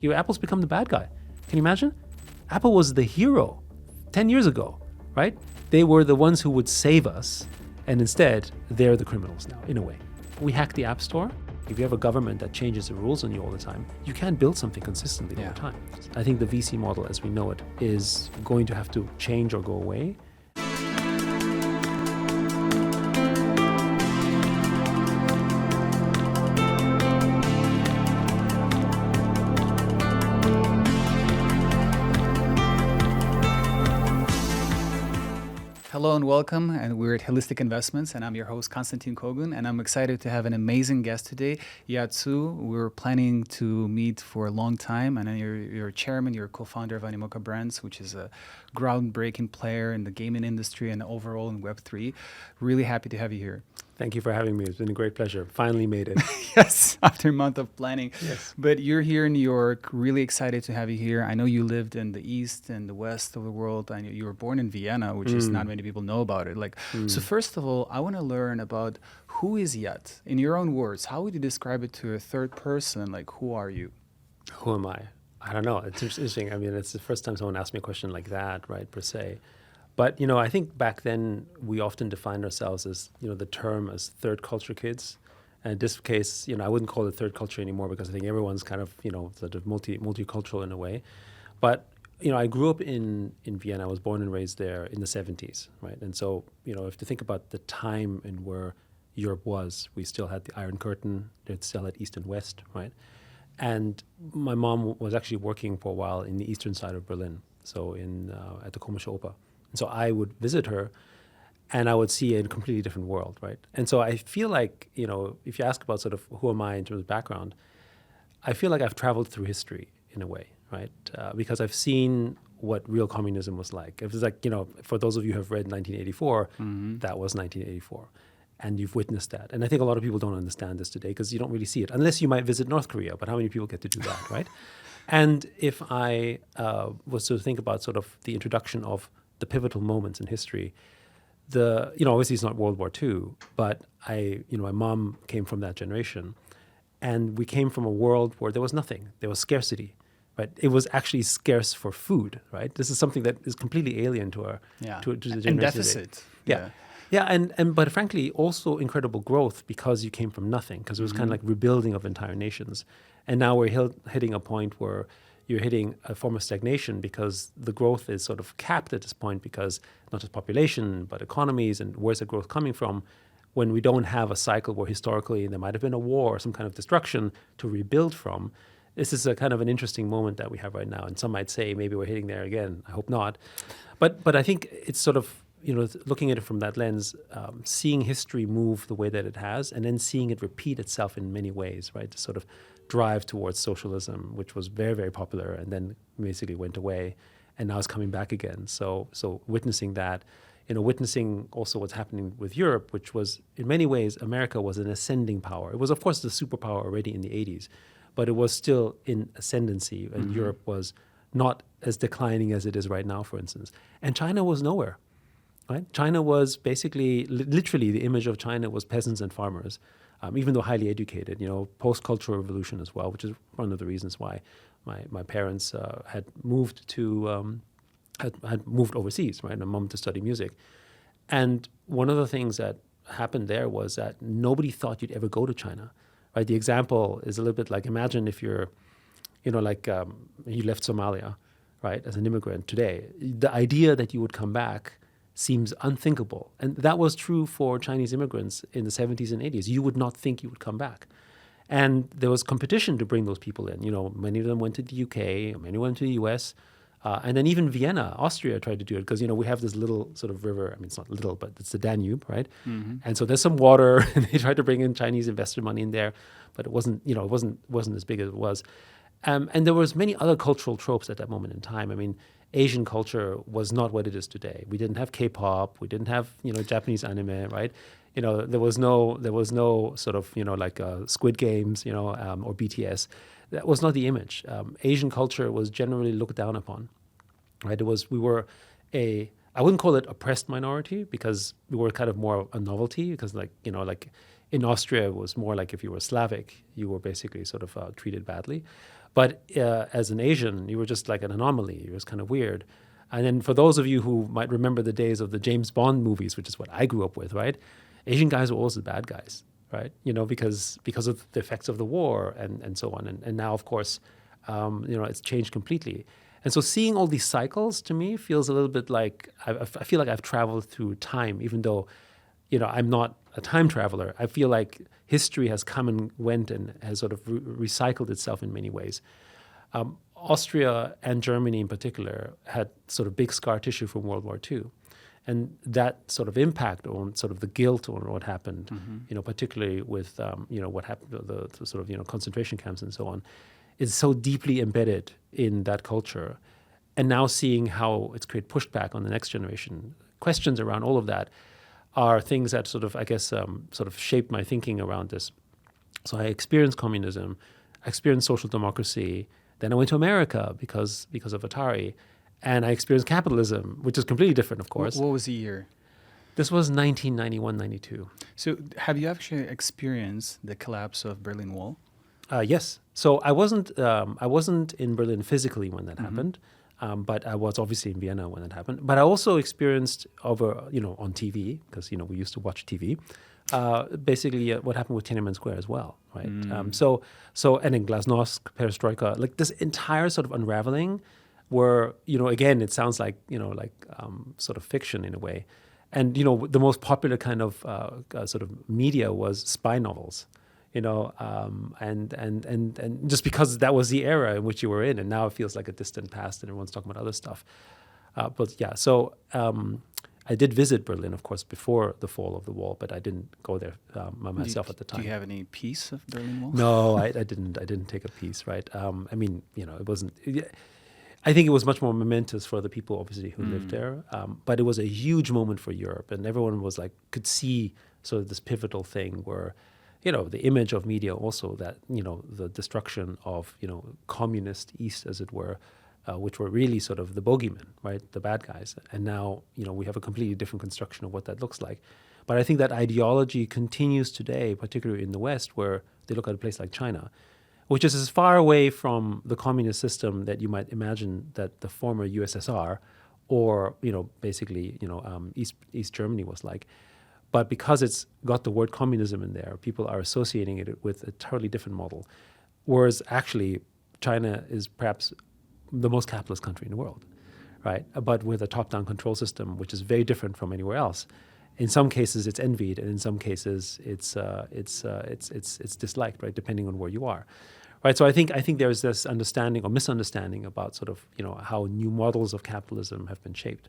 Apple's become the bad guy. Can you imagine? Apple was the hero 10 years ago, right? They were the ones who would save us, and instead, they're the criminals now, in a way. We hacked the App Store. If you have a government that changes the rules on you all the time, you can't build something consistently over time. I think the VC model as we know it is going to have to change or go away. Hello and welcome, and we're at Holistic Investments, and I'm your host, Constantin Kogan, and I'm excited to have an amazing guest today, Yat Siu. We're planning to meet for a long time, and you're chairman, you're co-founder of Animoca Brands, which is a groundbreaking player in the gaming industry and overall in Web3. Really happy to have you here. Thank you for having me. It's been a great pleasure. Finally made it. Yes, after a month of planning. Yes. But you're here in New York. Really excited to have you here. I know you lived in the east and the west of the world. I know you were born in Vienna, which is not many people know about it. So first of all, I want to learn about who is Yat? In your own words, how would you describe it to a third person? Like, who are you? Who am I? I don't know. It's interesting. I mean, it's the first time someone asked me a question like that, right, per se. But, I think back then we often defined ourselves as, the term as third culture kids. And in this case, I wouldn't call it third culture anymore because I think everyone's kind of, sort of multicultural in a way. But, I grew up in Vienna. I was born and raised there in the 70s, right? And so, if you think about the time and where Europe was, we still had the Iron Curtain. It still had East and West, right? And my mom was actually working for a while in the eastern side of Berlin, so at the Komische Oper. And so I would visit her and I would see a completely different world, right? And so I feel like, if you ask about sort of who am I in terms of background, I feel like I've traveled through history in a way, right? Because I've seen what real communism was like. It was like, for those of you who have read 1984, that was 1984. And you've witnessed that. And I think a lot of people don't understand this today because you don't really see it, unless you might visit North Korea. But how many people get to do that, right? And if I was to think about sort of the introduction of the pivotal moments in history, obviously it's not World War II, but my mom came from that generation, and we came from a world where there was nothing. There was scarcity, right? It was actually scarce for food, right? This is something that is completely alien to our to the generation. And deficit. But frankly, also incredible growth because you came from nothing, because it was kind of like rebuilding of entire nations. And now we're hitting a point where you're hitting a form of stagnation because the growth is sort of capped at this point because not just population, but economies, and where's the growth coming from when we don't have a cycle where historically there might have been a war or some kind of destruction to rebuild from. This is a kind of an interesting moment that we have right now. And some might say maybe we're hitting there again. I hope not. But I think it's sort of, looking at it from that lens, seeing history move the way that it has, and then seeing it repeat itself in many ways, right? To sort of drive towards socialism, which was very, very popular and then basically went away, and now it's coming back again. So witnessing that, witnessing also what's happening with Europe, which was in many ways, America was an ascending power. It was, of course, the superpower already in the 80s, but it was still in ascendancy, and Europe was not as declining as it is right now, for instance. And China was nowhere, right? China was basically, literally, the image of China was peasants and farmers. Even though highly educated, post-cultural revolution as well, which is one of the reasons why my parents had moved to had moved overseas, right? And my mom to study music. And one of the things that happened there was that nobody thought you'd ever go to China, right? The example is a little bit like, imagine if you're, you left Somalia, right, as an immigrant today. The idea that you would come back seems unthinkable. And that was true for Chinese immigrants in the 70s and 80s. You would not think you would come back. And there was competition to bring those people in. Many of them went to the UK, many went to the US, and then even Vienna, Austria tried to do it because, we have this little sort of river. I mean, it's not little, but it's the Danube, right? And so there's some water, and they tried to bring in Chinese investor money in there, but it wasn't, it wasn't as big as it was. And there was many other cultural tropes at that moment in time. I mean, Asian culture was not what it is today. We didn't have K-pop. We didn't have, Japanese anime, right? There was no sort of, Squid Games, or BTS. That was not the image. Asian culture was generally looked down upon, right? We were I wouldn't call it oppressed minority because we were kind of more a novelty because in Austria, it was more like if you were Slavic, you were basically sort of treated badly. But as an Asian, you were just like an anomaly. It was kind of weird. And then for those of you who might remember the days of the James Bond movies, which is what I grew up with, right? Asian guys were always the bad guys, right? Because of the effects of the war and so on. And now, of course, it's changed completely. And so seeing all these cycles to me feels a little bit like I feel like I've traveled through time, even though, I'm not a time traveler. I feel like history has come and went and has sort of recycled itself in many ways. Austria and Germany in particular had sort of big scar tissue from World War II. And that sort of impact on sort of the guilt on what happened, particularly with, what happened, the sort of, concentration camps and so on, is so deeply embedded in that culture. And now seeing how it's created pushback on the next generation, questions around all of that are things that sort of, I guess, sort of shaped my thinking around this. So I experienced communism, I experienced social democracy. Then I went to America because of Atari, and I experienced capitalism, which is completely different, of course. What was the year? This was 1991, 92. So have you actually experienced the collapse of Berlin Wall? Yes. So I wasn't in Berlin physically when that happened, but I was obviously in Vienna when that happened. But I also experienced on TV, because we used to watch TV. Basically, what happened with Tiananmen Square as well, right? So and in Glasnost, Perestroika, like this entire sort of unraveling, where again it sounds like sort of fiction in a way, and the most popular kind of sort of media was spy novels, and just because that was the era in which you were in, and now it feels like a distant past, and everyone's talking about other stuff. But yeah, so. I did visit Berlin, of course, before the fall of the wall, but I didn't go there myself at the time. Do you have any piece of Berlin Wall? No, I didn't. I didn't take a piece, right? It wasn't. I think it was much more momentous for the people, obviously, who lived there. But it was a huge moment for Europe, and everyone was could see sort of this pivotal thing where, the image of media also that the destruction of communist East, as it were. Which were really sort of the bogeymen, right, the bad guys. And now, we have a completely different construction of what that looks like. But I think that ideology continues today, particularly in the West, where they look at a place like China, which is as far away from the communist system that you might imagine that the former USSR or, basically, East Germany was like. But because it's got the word communism in there, people are associating it with a totally different model. Whereas actually, China is perhaps the most capitalist country in the world, right? But with a top-down control system, which is very different from anywhere else. In some cases, it's envied, and in some cases, it's disliked, right? Depending on where you are, right? So I think there's this understanding or misunderstanding about sort of how new models of capitalism have been shaped.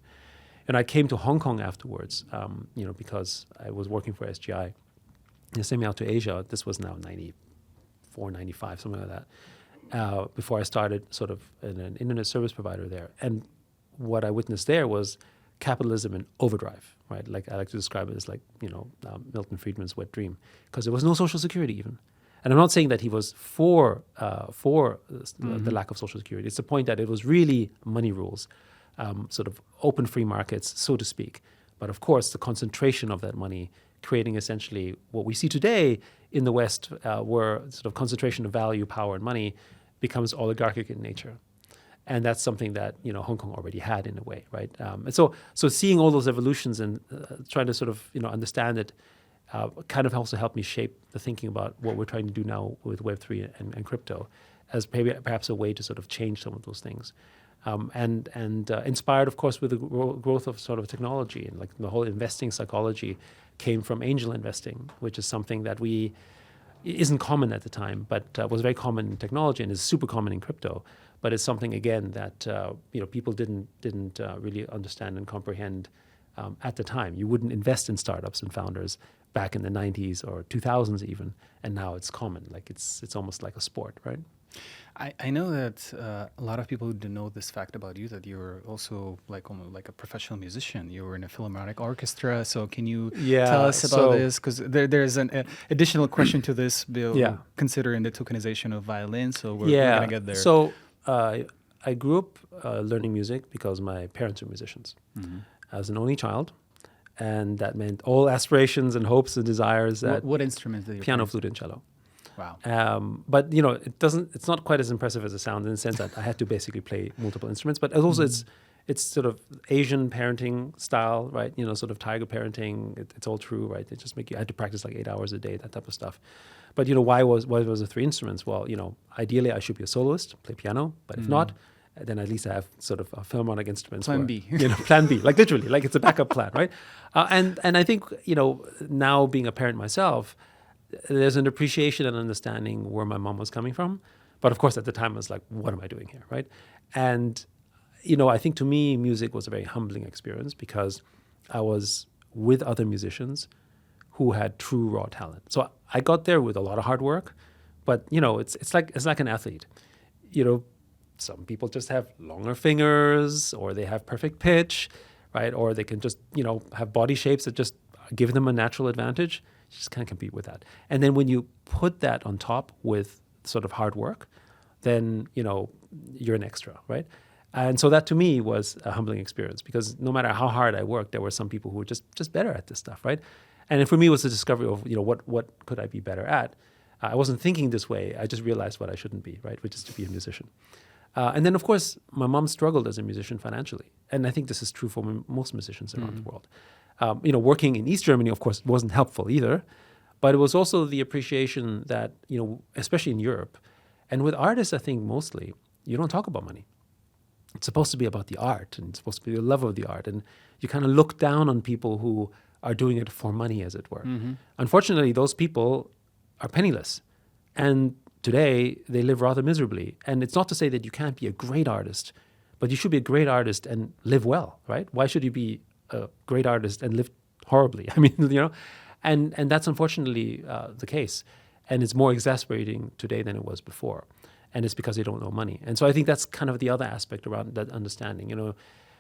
And I came to Hong Kong afterwards, because I was working for SGI. They sent me out to Asia. This was now 94, 95, something like that. Before I started sort of in an internet service provider there. And what I witnessed there was capitalism in overdrive, right? Like I like to describe it as Milton Friedman's wet dream, because there was no social security even. And I'm not saying that he was for the lack of social security. It's the point that it was really money rules, sort of open free markets, so to speak. But of course, the concentration of that money creating essentially what we see today in the West, where sort of concentration of value, power, and money becomes oligarchic in nature. And that's something that Hong Kong already had in a way, right? And so seeing all those evolutions and trying to sort of understand it kind of also helped me shape the thinking about what we're trying to do now with Web3 and crypto as perhaps a way to sort of change some of those things. And inspired, of course, with the growth of sort of technology and like the whole investing psychology came from angel investing, which is something that isn't common at the time, but was very common in technology and is super common in crypto. But it's something again that people didn't really understand and comprehend at the time. You wouldn't invest in startups and founders back in the 90s or 2000s even, and now it's common. Like it's almost like a sport, right? I know that a lot of people don't know this fact about you, that you're also almost like a professional musician. You were in a Philharmonic orchestra. So can you tell us about this? Because there's an additional question to this, considering the tokenization of violin. So we're going to get there. So I grew up learning music because my parents were musicians. I was an only child. And that meant all aspirations and hopes and desires. What instruments did you Piano, play? flute, and cello. Wow. But it's not quite as impressive as it sounds in the sense that I had to basically play multiple instruments. But also it's sort of Asian parenting style, right? Sort of tiger parenting. It's all true, right? They just make you. I had to practice like 8 hours a day, that type of stuff. But why was the 3 instruments? Well, ideally I should be a soloist, play piano. But if not, then at least I have sort of Philharmonic instruments. Plan B. Plan B, like literally, like it's a backup plan, right? And I think now being a parent myself, there's an appreciation and understanding where my mom was coming from. But of course, at the time, I was like, what am I doing here, right? And, I think to me, music was a very humbling experience because I was with other musicians who had true raw talent. So I got there with a lot of hard work, but, it's like an athlete. Some people just have longer fingers or they have perfect pitch, right? Or they can just, have body shapes that just give them a natural advantage. You just can't compete with that. And then when you put that on top with sort of hard work, then, you're an extra, right? And so that to me was a humbling experience because no matter how hard I worked, there were some people who were just better at this stuff, right? And for me, it was the discovery of, what could I be better at? I wasn't thinking this way. I just realized what I shouldn't be, right? Which is to be a musician. And then, of course, my mom struggled as a musician financially. And I think this is true for most musicians around the world. Working in East Germany, of course, wasn't helpful either. But it was also the appreciation that, especially in Europe, and with artists, I think mostly, you don't talk about money. It's supposed to be about the art and it's supposed to be the love of the art. And you kind of look down on people who are doing it for money, as it were. Unfortunately, those people are penniless. And today, they live rather miserably. And it's not to say that you can't be a great artist, but you should be a great artist and live well, right? Why should you be a great artist and live horribly? I mean, and that's unfortunately the case. And it's more exasperating today than it was before. And it's because they don't know money. And so I think that's kind of the other aspect around that understanding.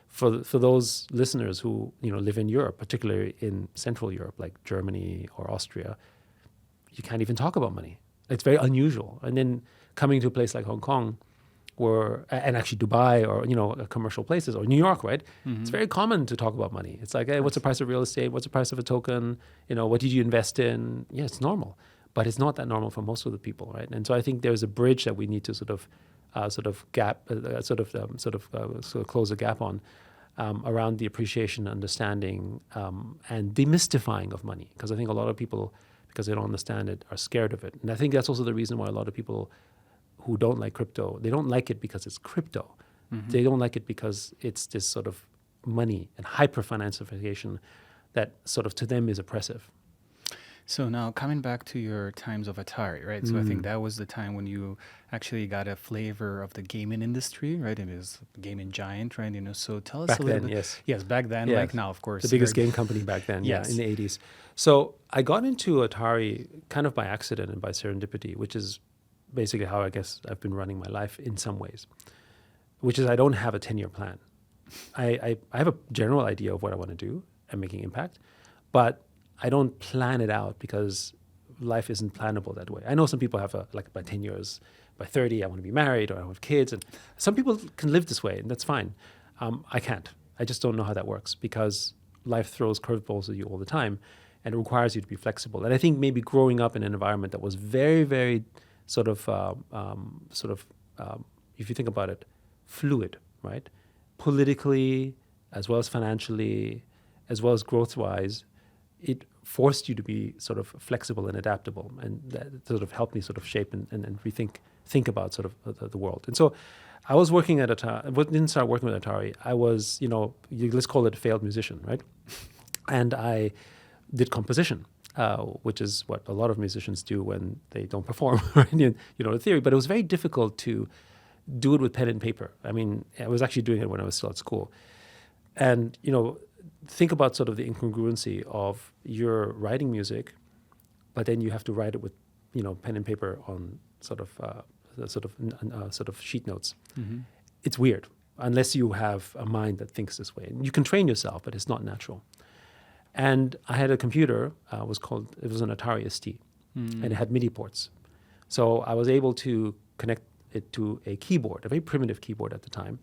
For those listeners who, live in Europe, particularly in Central Europe, like Germany or Austria, you can't even talk about money. It's very unusual. And then coming to a place like Hong Kong, and actually Dubai or, commercial places, or New York, right? It's very common to talk about money. It's like, hey, what's the price of real estate? What's the price of a token? What did you invest in? Yeah, it's normal. But it's not that normal for most of the people, right? And so I think there's a bridge that we need to sort of close a gap on around the appreciation, understanding, and demystifying of money. Because I think a lot of people, because they don't understand it, are scared of it. And I think that's also the reason why a lot of people who don't like crypto, they don't like it because it's crypto. They don't like it because it's this sort of money and hyper-financification that sort of to them is oppressive. So now coming back to your times of Atari, right? So I think that was the time when you actually got a flavor of the gaming industry, right? It was a gaming giant, right? So tell us back a little then, bit. yes. Yes, back then, Yes. like now, of course. The biggest game company back then, Yes. in the 80s. So I got into Atari kind of by accident and by serendipity, which is basically how I guess I've been running my life in some ways, which is I don't have a 10-year plan. I have a general idea of what I want to do and making impact, but I don't plan it out because life isn't plannable that way. I know some people have by 10 years, by 30, I want to be married or I want to have kids. And some people can live this way and that's fine. I can't. I just don't know how that works because life throws curveballs at you all the time and it requires you to be flexible. And I think maybe growing up in an environment that was very, very if you think about it, fluid, right? Politically, as well as financially, as well as growth-wise, it forced you to be sort of flexible and adaptable, and that sort of helped me sort of shape and think about sort of the world. And so I was working at Atari. I didn't start working with Atari. I was, let's call it a failed musician, right? And I did composition, which is what a lot of musicians do when they don't perform, right? The theory. But it was very difficult to do it with pen and paper. I mean, I was actually doing it when I was still at school. And, think about sort of the incongruency of you're writing music, but then you have to write it with, pen and paper on sort of sheet notes. It's weird unless you have a mind that thinks this way. And you can train yourself, but it's not natural. And I had a computer. It was an Atari ST, and it had MIDI ports. So I was able to connect it to a keyboard, a very primitive keyboard at the time,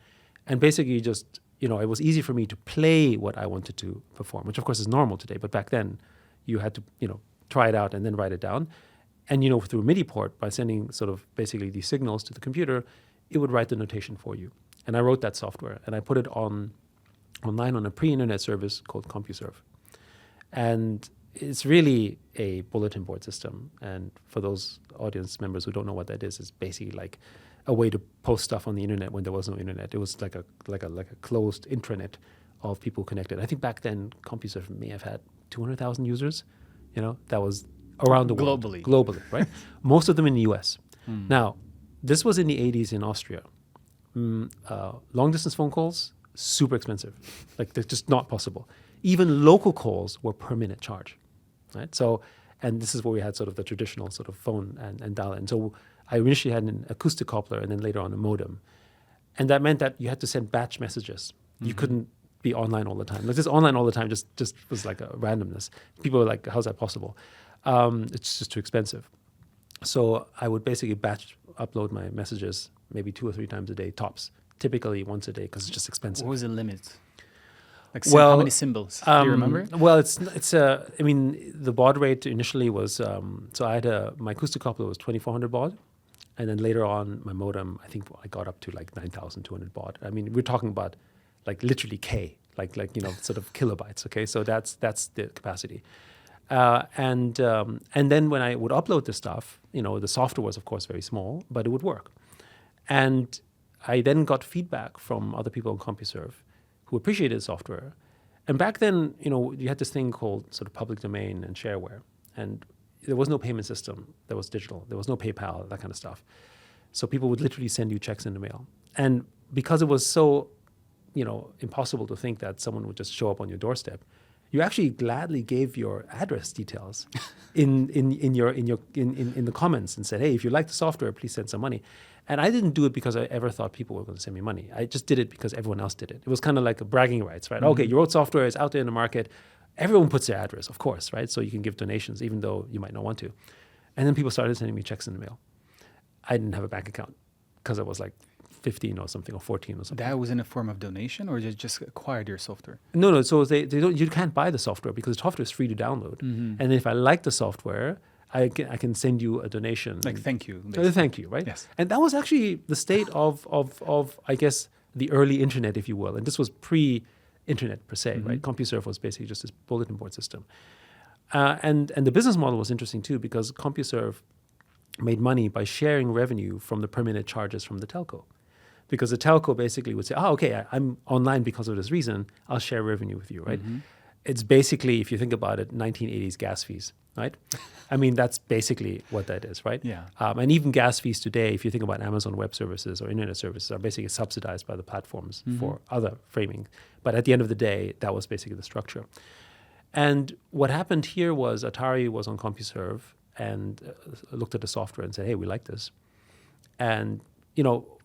and basically just it was easy for me to play what I wanted to perform, which of course is normal today. But back then, you had to, try it out and then write it down. And, through a MIDI port, by sending sort of basically these signals to the computer, it would write the notation for you. And I wrote that software, and I put it online on a pre-internet service called CompuServe. And it's really a bulletin board system. And for those audience members who don't know what that is, it's basically like a way to post stuff on the internet when there was no internet. It was like a closed intranet of people connected. I think back then CompuServe may have had 200,000 users. That was around the world. Globally, right? Most of them in the US. Now, this was in the 80s in Austria. Long distance phone calls, super expensive. Like, they're just not possible. Even local calls were per minute charge, right? So, and this is where we had sort of the traditional sort of phone and dial-in. So I initially had an acoustic coupler and then later on a modem. And that meant that you had to send batch messages. You couldn't be online all the time. Like, just online all the time just was like a randomness. People were like, how's that possible? It's just too expensive. So I would basically batch upload my messages maybe 2 or 3 times a day, tops. Typically once a day, because it's just expensive. What was the limit? Like, how many symbols? Do you remember? Well, I mean, the baud rate initially was, so I had my acoustic coupler was 2400 baud. And then later on, my modem, I think I got up to like 9200 baud. I mean, we're talking about like literally K, like sort of kilobytes. Okay, so that's the capacity. And then when I would upload the stuff, the software was of course very small, but it would work. And I then got feedback from other people on CompuServe who appreciated the software. And back then, you had this thing called sort of public domain and shareware, and there was no payment system that was digital. There was no PayPal, that kind of stuff. So people would literally send you checks in the mail. And because it was so, impossible to think that someone would just show up on your doorstep, you actually gladly gave your address details in the comments and said, hey, if you like the software, please send some money. And I didn't do it because I ever thought people were going to send me money. I just did it because everyone else did it. It was kind of like a bragging rights, right? Okay, you wrote software, it's out there in the market. Everyone puts their address, of course, right? So you can give donations, even though you might not want to. And then people started sending me checks in the mail. I didn't have a bank account because I was like 15 or something, or 14 or something. That was in a form of donation, or you just acquired your software? No. So they don't. You can't buy the software because the software is free to download. And then if I like the software, I can send you a donation. Like thank you. Thank you, right? Yes. And that was actually the state of I guess the early internet, if you will. And this was pre-internet per se, right? CompuServe was basically just this bulletin board system. And the business model was interesting too, because CompuServe made money by sharing revenue from the per minute charges from the telco. Because the telco basically would say, okay, I'm online because of this reason, I'll share revenue with you, right? It's basically, if you think about it, 1980s gas fees, right? I mean, that's basically what that is, right? Yeah. And even gas fees today, if you think about Amazon Web Services or internet services, are basically subsidized by the platforms for other framing. But at the end of the day, that was basically the structure. And what happened here was Atari was on CompuServe and looked at the software and said, hey, we like this. And,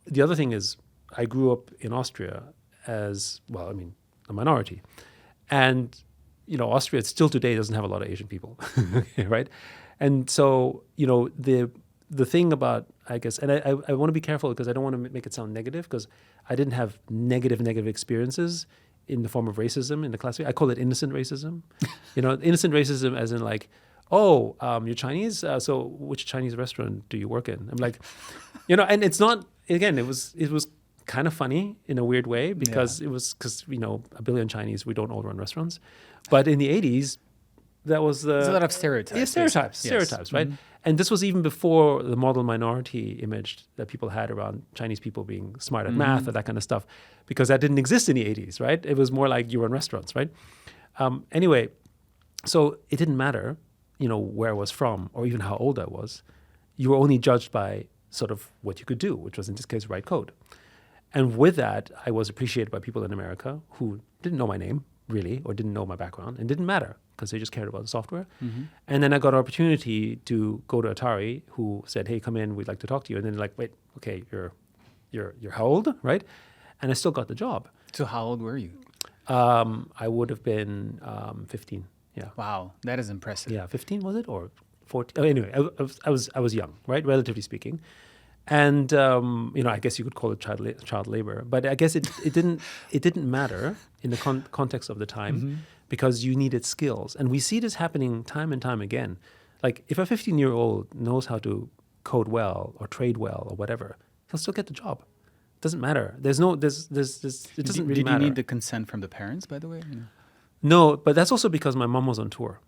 the other thing is I grew up in Austria as, a minority. And, Austria still today doesn't have a lot of Asian people, right? And so, the thing about, I guess, and I want to be careful because I don't want to make it sound negative, because I didn't have negative experiences in the form of racism in the class. I call it innocent racism. Innocent racism as in like, you're Chinese? So which Chinese restaurant do you work in? I'm like, and it's not, again, it was kind of funny in a weird way because because 1 billion Chinese, we don't all run restaurants. But in the 80s, that was there's a lot of stereotypes. Yeah, stereotypes, right? And this was even before the model minority image that people had around Chinese people being smart at math or that kind of stuff, because that didn't exist in the 80s, right? It was more like you run restaurants, right? Anyway, so it didn't matter, where I was from or even how old I was. You were only judged by sort of what you could do, which was in this case write code. And with that, I was appreciated by people in America who didn't know my name really, or didn't know my background, and didn't matter because they just cared about the software. And then I got an opportunity to go to Atari, who said, hey, come in, we'd like to talk to you. And then like, wait, okay, you're how old, right? And I still got the job. So how old were you? I would have been 15. Yeah. Wow, that is impressive. Yeah, 15 was it, or 14? Oh, anyway, I was young, right, relatively speaking, and I guess you could call it child labor. But I guess it didn't matter in the context of the time because you needed skills, and we see this happening time and time again. Like if a 15-year-old knows how to code well or trade well or whatever, he'll still get the job. Doesn't matter. It doesn't really matter. Did you need the consent from the parents, by the way? No, but that's also because my mom was on tour.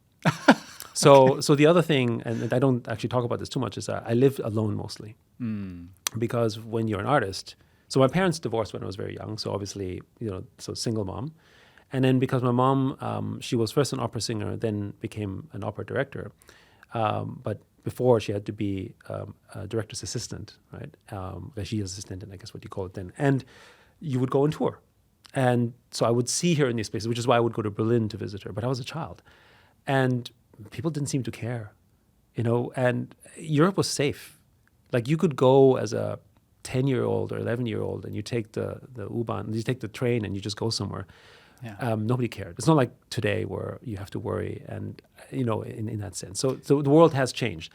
So the other thing, and I don't actually talk about this too much, is that I lived alone mostly. Because when you're an artist, so my parents divorced when I was very young, so obviously, so single mom. And then because my mom, she was first an opera singer, then became an opera director. But before she had to be a director's assistant, right? Regie assistant, I guess what you call it then. And you would go on tour. And so I would see her in these places, which is why I would go to Berlin to visit her. But I was a child. And people didn't seem to care, and Europe was safe. Like you could go as a 10-year-old or 11-year-old and you take the U-Bahn, you take the train and you just go somewhere. Yeah. Nobody cared. It's not like today where you have to worry and, in that sense. So the world has changed.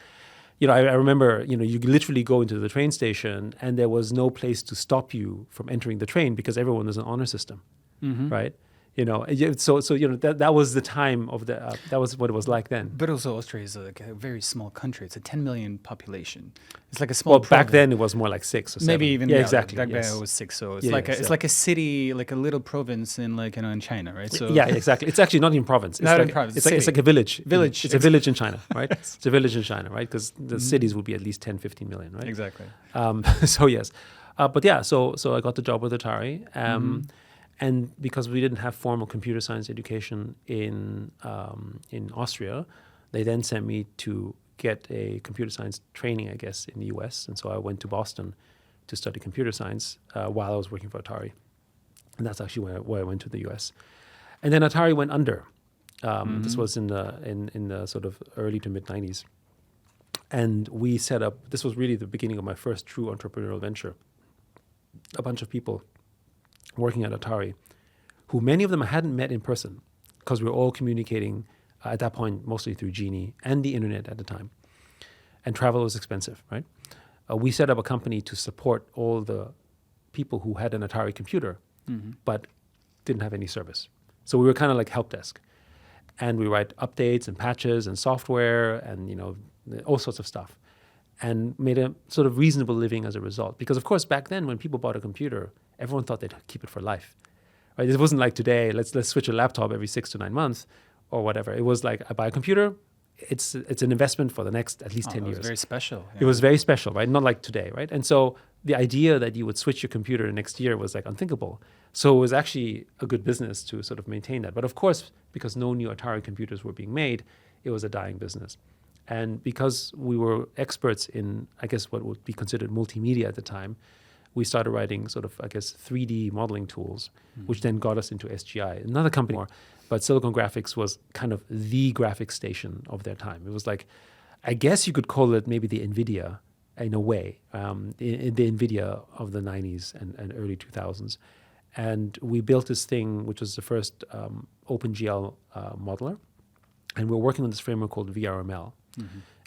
I remember, you literally go into the train station and there was no place to stop you from entering the train because everyone was an honor system, right? That was the time of that was what it was like then. But also Austria is like a very small country. It's a 10 million population. It's like a small province. Back then it was more like 6 or 7. Maybe even exactly. Back then it was 6. So it's like a city, like a little province in in China, right? So yeah, exactly. It's actually not even province. It's not like, in province. It's like a village. Village. It's a village in China, right? It's a village in China, right? Because the cities would be at least 10, 15 million, right? Exactly. So yes, but yeah. So I got the job with Atari. And because we didn't have formal computer science education in Austria, they then sent me to get a computer science training, I guess, in the US. And so I went to Boston to study computer science while I was working for Atari. And that's actually where I went to the US. And then Atari went under. This was in the sort of early to mid 90s. And we set up, this was really the beginning of my first true entrepreneurial venture. A bunch of people working at Atari, who many of them I hadn't met in person because we were all communicating at that point mostly through Genie and the internet at the time. And travel was expensive, right? We set up a company to support all the people who had an Atari computer but didn't have any service. So we were kind of like help desk. And we write updates and patches and software and, all sorts of stuff. And made a sort of reasonable living as a result. Because, of course, back then when people bought a computer, everyone thought they'd keep it for life. Right? It wasn't like today, let's switch a laptop every 6 to 9 months or whatever. It was like, I buy a computer, it's an investment for the next at least 10 years. It was very special. Yeah. It was very special, right? Not like today, right? And so the idea that you would switch your computer next year was like unthinkable. So it was actually a good business to sort of maintain that. But of course, because no new Atari computers were being made, it was a dying business. And because we were experts in, I guess, what would be considered multimedia at the time, we started writing sort of, I guess, 3D modeling tools, which then got us into SGI, another company. But Silicon Graphics was kind of the graphics station of their time. It was like, I guess you could call it maybe the NVIDIA in a way, the NVIDIA of the 90s and early 2000s. And we built this thing, which was the first OpenGL modeler. And we're working on this framework called VRML.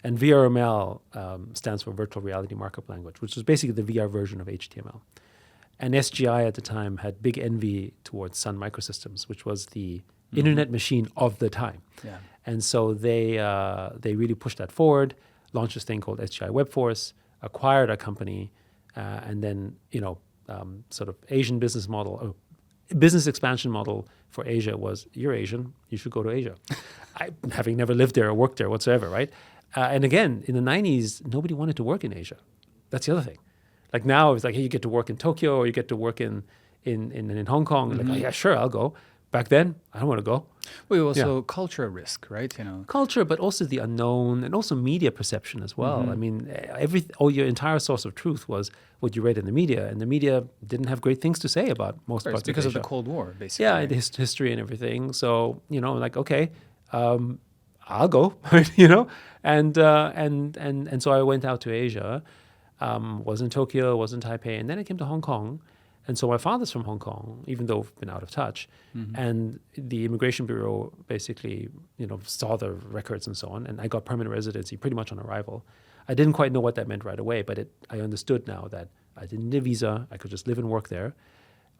And VRML stands for Virtual Reality Markup Language, which was basically the VR version of HTML. And SGI at the time had big envy towards Sun Microsystems, which was the internet machine of the time. Yeah. And so they really pushed that forward, launched this thing called SGI WebForce, acquired a company, and then, sort of Asian business model, business expansion model for Asia was, you're Asian, you should go to Asia. Having never lived there or worked there whatsoever, right? And again, in the 90s, nobody wanted to work in Asia. That's the other thing. Like now, it's like, hey, you get to work in Tokyo or you get to work in Hong Kong. Like, oh, yeah, sure, I'll go. Back then, I don't want to go. Well, also culture risk, right? Culture, but also the unknown and also media perception as well. I mean, your entire source of truth was what you read in the media, and the media didn't have great things to say about most parts of Asia. Because of the Cold War, basically. Yeah, the history and everything. So, like, okay, I'll go, and so I went out to Asia, was in Tokyo, was in Taipei, and then I came to Hong Kong. And so my father's from Hong Kong, even though we've been out of touch. And the Immigration Bureau basically, saw the records and so on. And I got permanent residency pretty much on arrival. I didn't quite know what that meant right away, but I understood now that I didn't need a visa. I could just live and work there.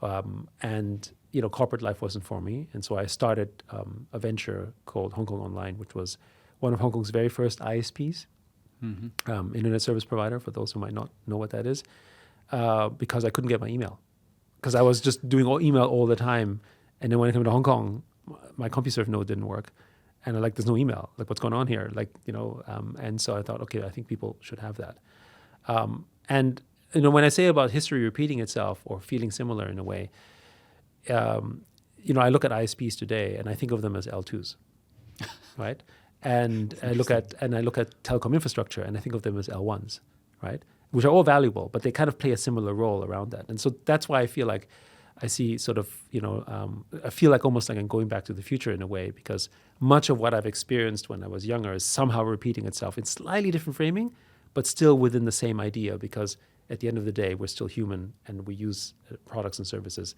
And corporate life wasn't for me. And so I started a venture called Hong Kong Online, which was one of Hong Kong's very first ISPs, internet service provider, for those who might not know what that is, because I couldn't get my email. Because I was just doing email all the time. And then when I came to Hong Kong, my CompuServe node didn't work. And I'm like, there's no email. Like, what's going on here? And so I thought, okay, I think people should have that. And when I say about history repeating itself or feeling similar in a way, I look at ISPs today and I think of them as L2s, right? And I look at telecom infrastructure and I think of them as L1s, right? Which are all valuable, but they kind of play a similar role around that. And so that's why I feel like I see sort of, I feel like almost like I'm going back to the future in a way, because much of what I've experienced when I was younger is somehow repeating itself in slightly different framing, but still within the same idea, because at the end of the day, we're still human and we use products and services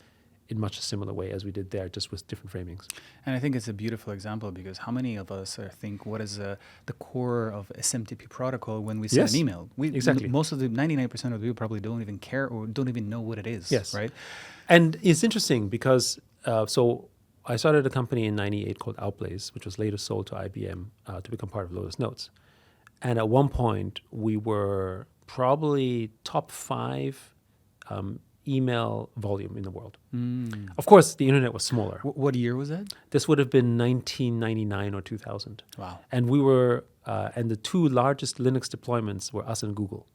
in much a similar way as we did there, just with different framings. And I think it's a beautiful example, because how many of us think what is the core of SMTP protocol when we send an email? Exactly. Most of the 99% of the people probably don't even care or don't even know what it is. Yes. Right. And it's interesting because so I started a company in '98 called Outblaze, which was later sold to IBM to become part of Lotus Notes. And at one point, we were probably top 5 email volume in the world. Of course, the internet was smaller. What year was that? This would have been 1999 or 2000. Wow. And we were, and the 2 largest Linux deployments were us and Google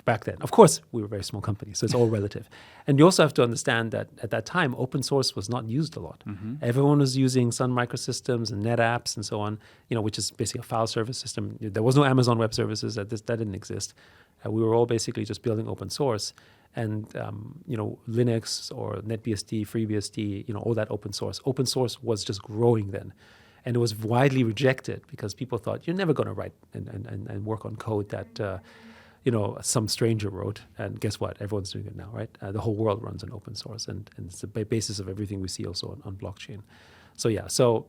back then. Of course, we were a very small company, so it's all relative. And you also have to understand that at that time, open source was not used a lot. Everyone was using Sun Microsystems and NetApps and so on, which is basically a file service system. There was no Amazon Web Services, that didn't exist. We were all basically just building open source. And Linux or NetBSD, FreeBSD, all that open source. Open source was just growing then, and it was widely rejected because people thought you're never going to write and work on code that some stranger wrote. And guess what? Everyone's doing it now, right? The whole world runs on open source, and it's the basis of everything we see also on blockchain. So yeah, so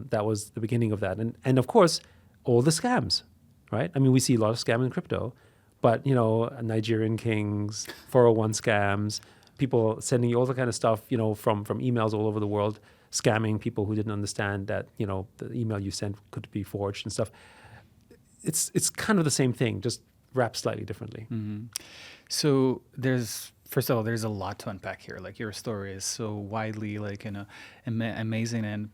that was the beginning of that, and of course all the scams, right? I mean, we see a lot of scam in crypto. But, Nigerian kings, 401 scams, people sending you all the kind of stuff, from emails all over the world, scamming people who didn't understand that, the email you sent could be forged and stuff. It's kind of the same thing, just wrapped slightly differently. So first of all, there's a lot to unpack here. Like, your story is so widely amazing and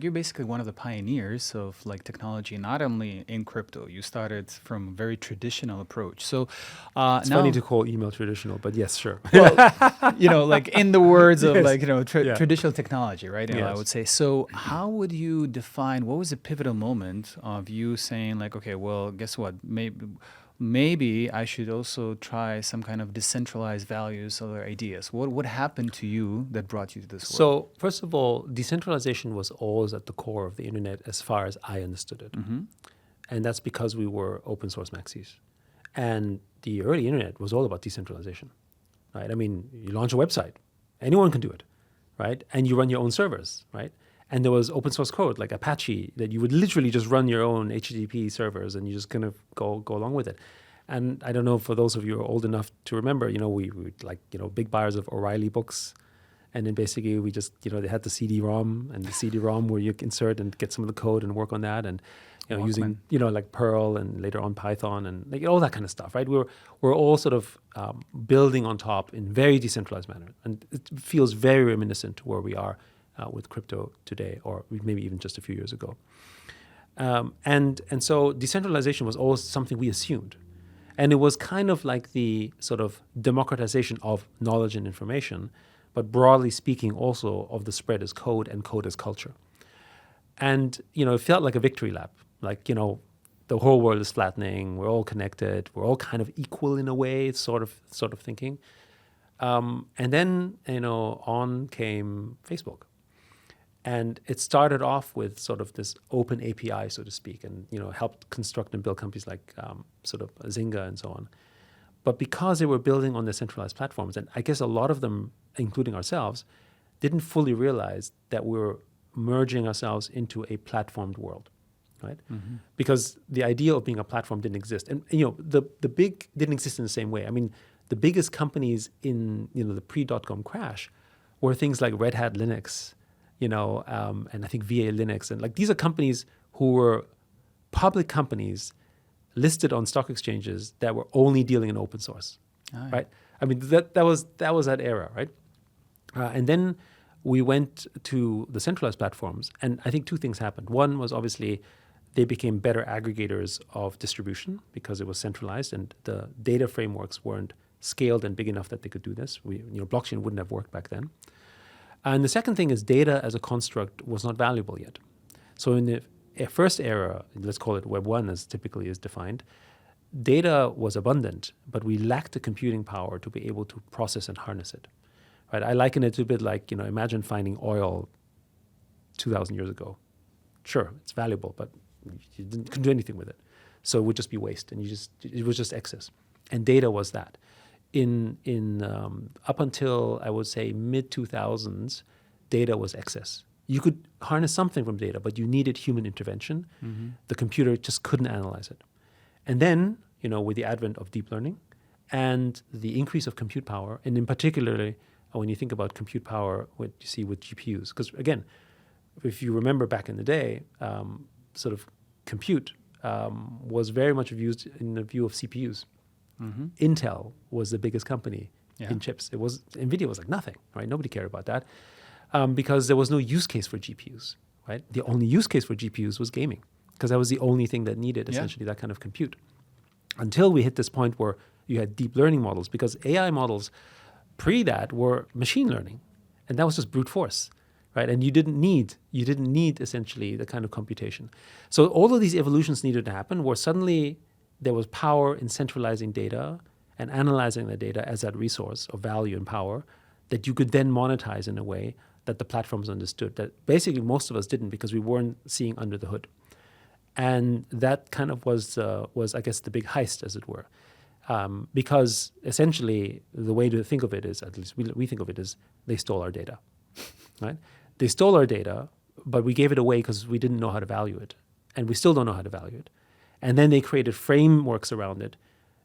you're basically one of the pioneers of technology, not only in crypto. You started from a very traditional approach. So it's funny to call email traditional, but yes, sure. Well, in the words of traditional technology, right? Yes. I would say. So how would you define, what was the pivotal moment of you saying okay, well, guess what? Maybe I should also try some kind of decentralized values or ideas. What happened to you that brought you to this world? So first of all, decentralization was always at the core of the internet as far as I understood it. And that's because we were open source maxis. And the early internet was all about decentralization, right? I mean, you launch a website, anyone can do it, right? And you run your own servers, right? And there was open source code like Apache that you would literally just run your own HTTP servers and you just kind of go along with it. And I don't know, for those of you who are old enough to remember, we big buyers of O'Reilly books. And then basically we just, they had the CD-ROM and the CD-ROM where you insert and get some of the code and work on that. And, using, like Perl and later on Python and all that kind of stuff, right? We're all sort of building on top in very decentralized manner. And it feels very reminiscent to where we are with crypto today, or maybe even just a few years ago. And so decentralization was always something we assumed. And it was kind of like the sort of democratization of knowledge and information, but broadly speaking also of the spread as code and code as culture. And, it felt like a victory lap. The whole world is flattening, we're all connected, we're all kind of equal in a way, sort of thinking. And then, on came Facebook. And it started off with sort of this open API, so to speak, and helped construct and build companies like sort of Zynga and so on. But because they were building on the centralized platforms, and I guess a lot of them, including ourselves, didn't fully realize that we were merging ourselves into a platformed world, right? Because the idea of being a platform didn't exist, and the big didn't exist in the same way. I mean, the biggest companies in the pre-.com crash were things like Red Hat Linux. And I think VA Linux. And these are companies who were public companies listed on stock exchanges that were only dealing in open source, right? I mean, that was that era, right? And then we went to the centralized platforms, and I think two things happened. One was obviously they became better aggregators of distribution because it was centralized, and the data frameworks weren't scaled and big enough that they could do this. Blockchain wouldn't have worked back then. And the second thing is data as a construct was not valuable yet. So in the first era, let's call it Web 1 as typically is defined, data was abundant, but we lacked the computing power to be able to process and harness it. Right? I liken it to a bit like, imagine finding oil 2,000 years ago. Sure, it's valuable, but you couldn't do anything with it. So it would just be waste, and it was just excess. And data was that. Up until, I would say, mid-2000s, data was excess. You could harness something from data, but you needed human intervention. Mm-hmm. The computer just couldn't analyze it. And then, with the advent of deep learning and the increase of compute power, and in particularly when you think about compute power, what you see with GPUs, because again, if you remember back in the day, sort of compute was very much used in the view of CPUs. Mm-hmm. Intel was the biggest company in chips. NVIDIA was like nothing, right? Nobody cared about that because there was no use case for GPUs, right? The only use case for GPUs was gaming because that was the only thing that needed essentially that kind of compute. Until we hit this point where you had deep learning models, because AI models pre that were machine learning, and that was just brute force, right? And you didn't need essentially the kind of computation. So all of these evolutions needed to happen where suddenly there was power in centralizing data and analyzing the data as that resource of value and power that you could then monetize in a way that the platforms understood, that basically most of us didn't because we weren't seeing under the hood. And that kind of was I guess, the big heist, as it were. Because essentially the way to think of it is, at least we think of it as, they stole our data, right? They stole our data, but we gave it away because we didn't know how to value it. And we still don't know how to value it. And then they created frameworks around it,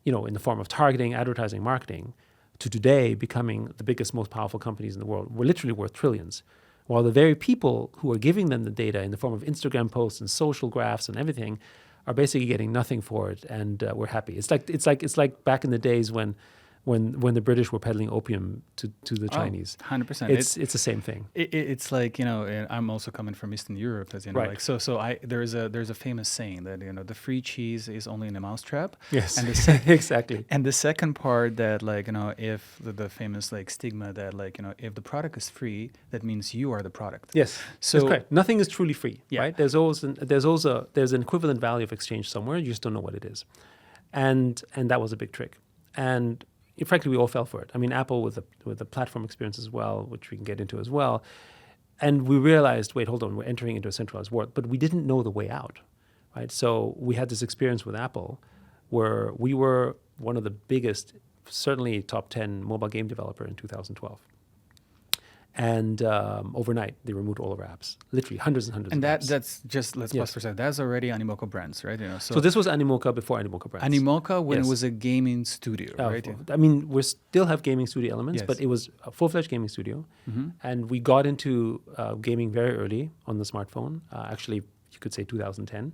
in the form of targeting, advertising, marketing, to today becoming the biggest, most powerful companies in the world. We're literally worth trillions. While the very people who are giving them the data in the form of Instagram posts and social graphs and everything are basically getting nothing for it, and we're happy. It's like back in the days when the British were peddling opium to the Chinese. 100%. It's the same thing. It's like, I'm also coming from Eastern Europe, as you know, right. There's a famous saying that, the free cheese is only in a mousetrap. Yes, and exactly. And the second part that, if the famous stigma that, if the product is free, that means you are the product. Yes, so that's correct. Nothing is truly free, right? There's an equivalent value of exchange somewhere. You just don't know what it is, and that was a big trick. And frankly, we all fell for it. I mean, Apple with the platform experience as well, which we can get into as well. And we realized, wait, hold on, we're entering into a centralized world. But we didn't know the way out, right? So we had this experience with Apple where we were one of the biggest, certainly top 10 mobile game developer in 2012. And overnight, they removed all of our apps, literally hundreds and hundreds of apps. And that's just, let's pause for a second. That's already Animoca brands, right? So this was Animoca before Animoca brands. Animoca when it was a gaming studio, right? I mean, we still have gaming studio elements, Yes. but it was a full-fledged gaming studio. Mm-hmm. And we got into gaming very early on the smartphone. Actually, you could say 2010.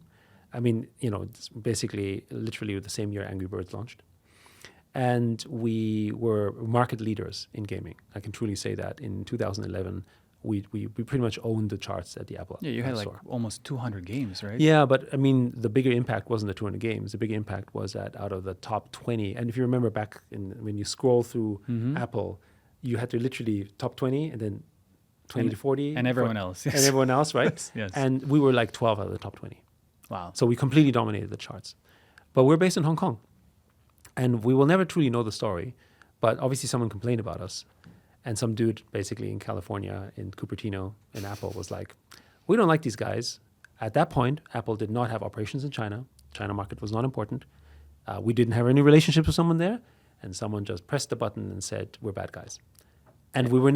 I mean, it's basically literally the same year Angry Birds launched. And we were market leaders in gaming. I can truly say that. In 2011, we pretty much owned the charts at the Apple Store. Yeah, you had almost 200 games, right? Yeah, but I mean, the bigger impact wasn't the 200 games. The bigger impact was that out of the top 20, and if you remember back when you scroll through Apple, you had to literally top 20 and then 20 to 40. And everyone else. Yes. And everyone else, right? Yes. And we were like 12 out of the top 20. Wow. So we completely dominated the charts. But we're based in Hong Kong. And we will never truly know the story, but obviously someone complained about us. And some dude basically in California, in Cupertino, in Apple was like, we don't like these guys. At that point, Apple did not have operations in China. China market was not important. We didn't have any relationship with someone there. And someone just pressed the button and said, we're bad guys. And we were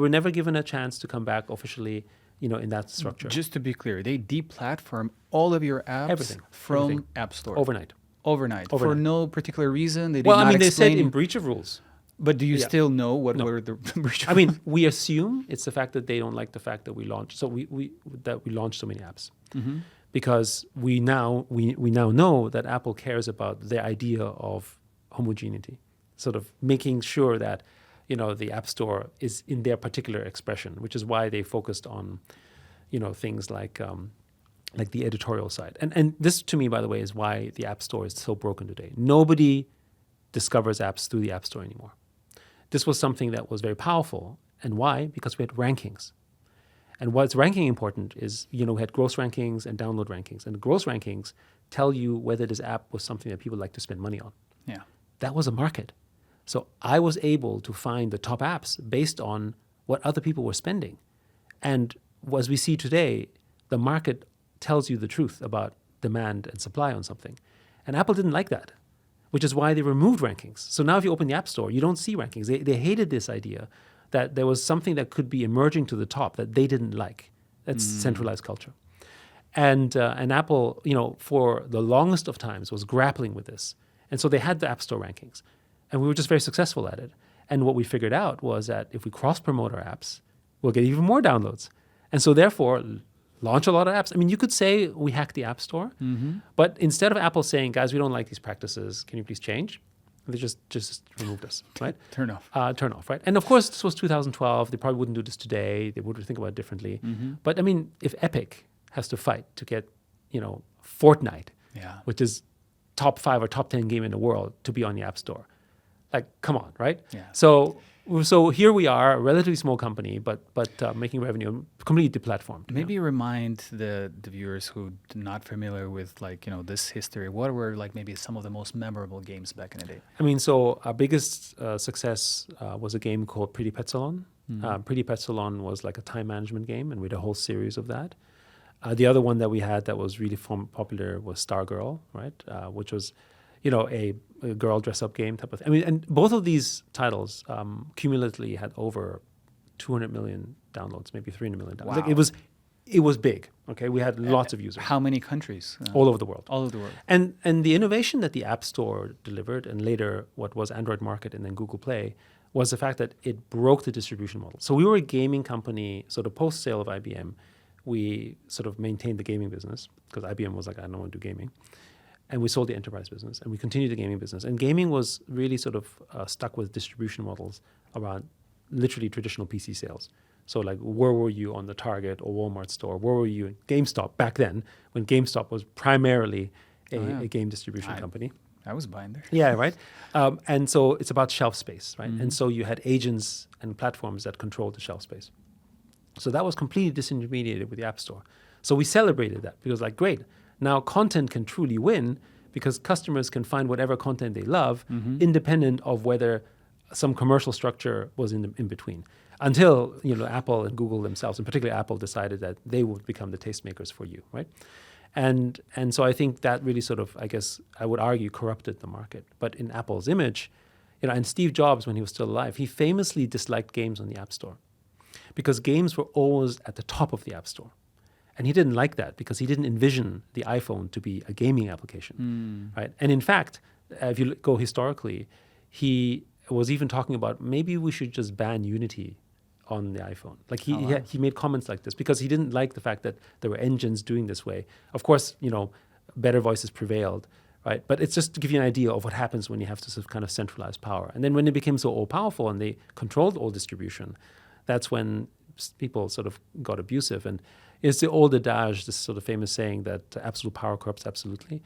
never given a chance to come back officially, in that structure. Just to be clear, they deplatform all of your apps from App Store. Overnight. For no particular reason. They did not they said explain in breach of rules. But do you still know what were the breach of rules? I mean, we assume it's the fact that they don't like the fact that we launched. So we launched so many apps. Mm-hmm. because we now know that Apple cares about their idea of homogeneity, sort of making sure that the App Store is in their particular expression, which is why they focused on things like the editorial side. And this, to me, by the way, is why the App Store is so broken today. Nobody discovers apps through the App Store anymore. This was something that was very powerful. And why? Because we had rankings. And what's ranking important is, we had gross rankings and download rankings. And the gross rankings tell you whether this app was something that people like to spend money on. Yeah. That was a market. So I was able to find the top apps based on what other people were spending. And as we see today, the market tells you the truth about demand and supply on something. And Apple didn't like that, which is why they removed rankings. So now if you open the App Store, you don't see rankings. They hated this idea that there was something that could be emerging to the top that they didn't like. That's centralized culture. And Apple, for the longest of times was grappling with this. And so they had the App Store rankings. And we were just very successful at it. And what we figured out was that if we cross-promote our apps, we'll get even more downloads. And so therefore, launch a lot of apps. I mean, you could say we hacked the App Store, but instead of Apple saying, guys, we don't like these practices, can you please change? They just removed us, right? Turn off. Turn off, right? And of course, this was 2012. They probably wouldn't do this today. They would think about it differently. But I mean, if Epic has to fight to get, Fortnite, which is top 5 or top 10 game in the world, to be on the App Store, like, come on, right? Yeah. So here we are, a relatively small company, but making revenue, completely deplatformed. Maybe remind the viewers who are not familiar with this history. What were maybe some of the most memorable games back in the day? I mean, so our biggest success was a game called Pretty Pet Salon. Pretty Pet Salon was like a time management game, and we had a whole series of that. The other one that we had that was really popular was Stargirl, right? Which was a girl dress-up game type of thing. I mean, and both of these titles cumulatively had over 200 million downloads, maybe 300 million downloads. Wow. Like it was big. Okay, we had lots of users. How many countries? All over the world. All over the world. And the innovation that the App Store delivered, and later what was Android Market and then Google Play, was the fact that it broke the distribution model. So we were a gaming company. So the post-sale of IBM, we sort of maintained the gaming business because IBM was like, I don't want to do gaming. And we sold the enterprise business, and we continued the gaming business. And gaming was really sort of stuck with distribution models around literally traditional PC sales. So like, where were you on the Target or Walmart store? Where were you in GameStop back then, when GameStop was primarily a game distribution company? I was buying there. Yeah, right. And so it's about shelf space, right? And so you had agents and platforms that controlled the shelf space. So that was completely disintermediated with the App Store. So we celebrated that because, like, great. Now content can truly win because customers can find whatever content they love, independent of whether some commercial structure was in between. Until Apple and Google themselves, and particularly Apple, decided that they would become the tastemakers for you, right? And so I think that really sort of, I guess, I would argue, corrupted the market. But in Apple's image, and Steve Jobs, when he was still alive, he famously disliked games on the App Store because games were always at the top of the App Store. And he didn't like that because he didn't envision the iPhone to be a gaming application, right? And in fact, if you go historically, he was even talking about maybe we should just ban Unity on the iPhone. Like he made comments like this because he didn't like the fact that there were engines doing this way. Of course, better voices prevailed, right? But it's just to give you an idea of what happens when you have this kind of centralized power. And then when it became so all-powerful and they controlled all distribution, that's when people sort of got abusive. And it's the old adage, this sort of famous saying that absolute power corrupts absolutely.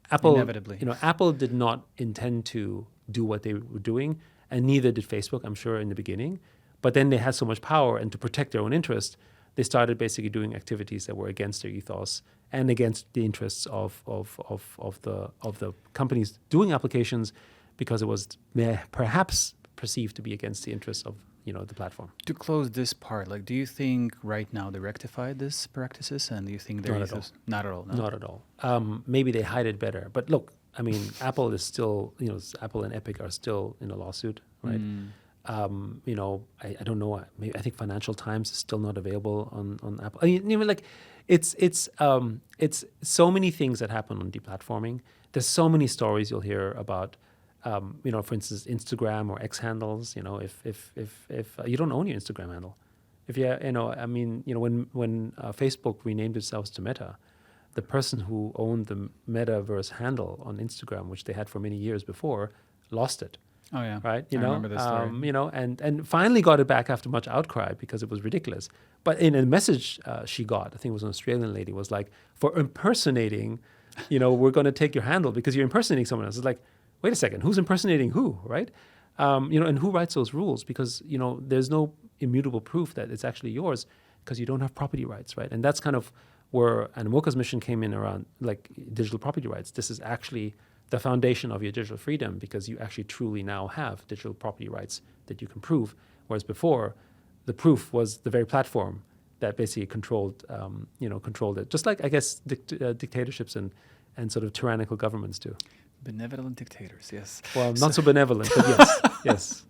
Apple, inevitably. Apple did not intend to do what they were doing, and neither did Facebook, I'm sure, in the beginning. But then they had so much power, and to protect their own interest, they started basically doing activities that were against their ethos and against the interests of the companies doing applications, because it was perhaps perceived to be against the interests of the platform. To close this part, do you think right now they rectified these practices, and do you think there is not at all? No? Not at all. Maybe they hide it better. But look, I mean, Apple is still, Apple and Epic are still in a lawsuit, right? I don't know. I think Financial Times is still not available on Apple. I mean, it's so many things that happen on deplatforming. There's so many stories you'll hear about. For instance, Instagram or X handles. If you don't own your Instagram handle, when Facebook renamed itself to Meta, the person who owned the metaverse handle on Instagram, which they had for many years before, lost it. Oh yeah. Right, I remember this story. And finally got it back after much outcry because it was ridiculous. But in a message she got, I think it was an Australian lady, was like, for impersonating, we're going to take your handle because you're impersonating someone else. It's like, wait a second, who's impersonating who, right? And who writes those rules? Because there's no immutable proof that it's actually yours because you don't have property rights, right? And that's kind of where Animoca's mission came in around like digital property rights. This is actually the foundation of your digital freedom because you actually truly now have digital property rights that you can prove, whereas before the proof was the very platform that basically controlled it, just like I guess dictatorships and sort of tyrannical governments do. Benevolent dictators, yes. Well, not so benevolent, but yes.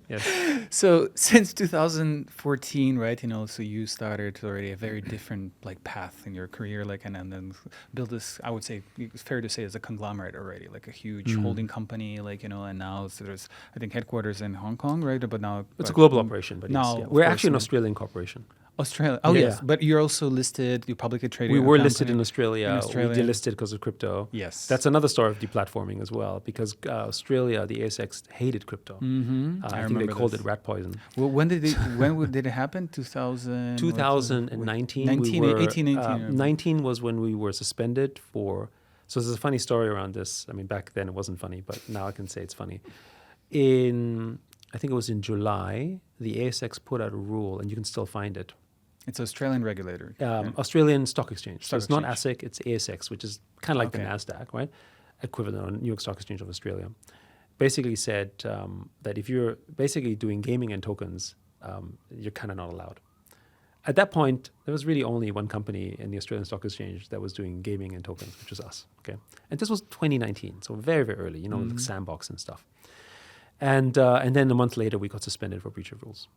So since 2014, right? So you started already a very different like path in your career, like and then build this. I would say it's fair to say as a conglomerate already, like a huge holding company, like and now there's I think headquarters in Hong Kong, right? But now it's a global operation. But now we're actually an Australian corporation. Australia. Oh, Yeah. yes. But you're also listed, you're publicly traded. We in a were company. listed in Australia. We delisted because of crypto. Yes. That's another story of deplatforming as well, because Australia, the ASX, hated crypto. Mm-hmm. I think they called it rat poison. Well, when did it happen? 2019. 19 was when we were suspended for... So there's a funny story around this. I mean, back then it wasn't funny, but now I can say it's funny. I think it was in July, the ASX put out a rule, and you can still find it. It's Australian regulator. Australian Stock Exchange. So it's not ASIC, it's ASX, which is kind of like the NASDAQ, right? Equivalent on New York Stock Exchange of Australia. Basically said that if you're basically doing gaming and tokens, you're kind of not allowed. At that point, there was really only one company in the Australian Stock Exchange that was doing gaming and tokens, which was us. Okay, and this was 2019, so very, very early, like Sandbox and stuff. And then a month later, we got suspended for breach of rules.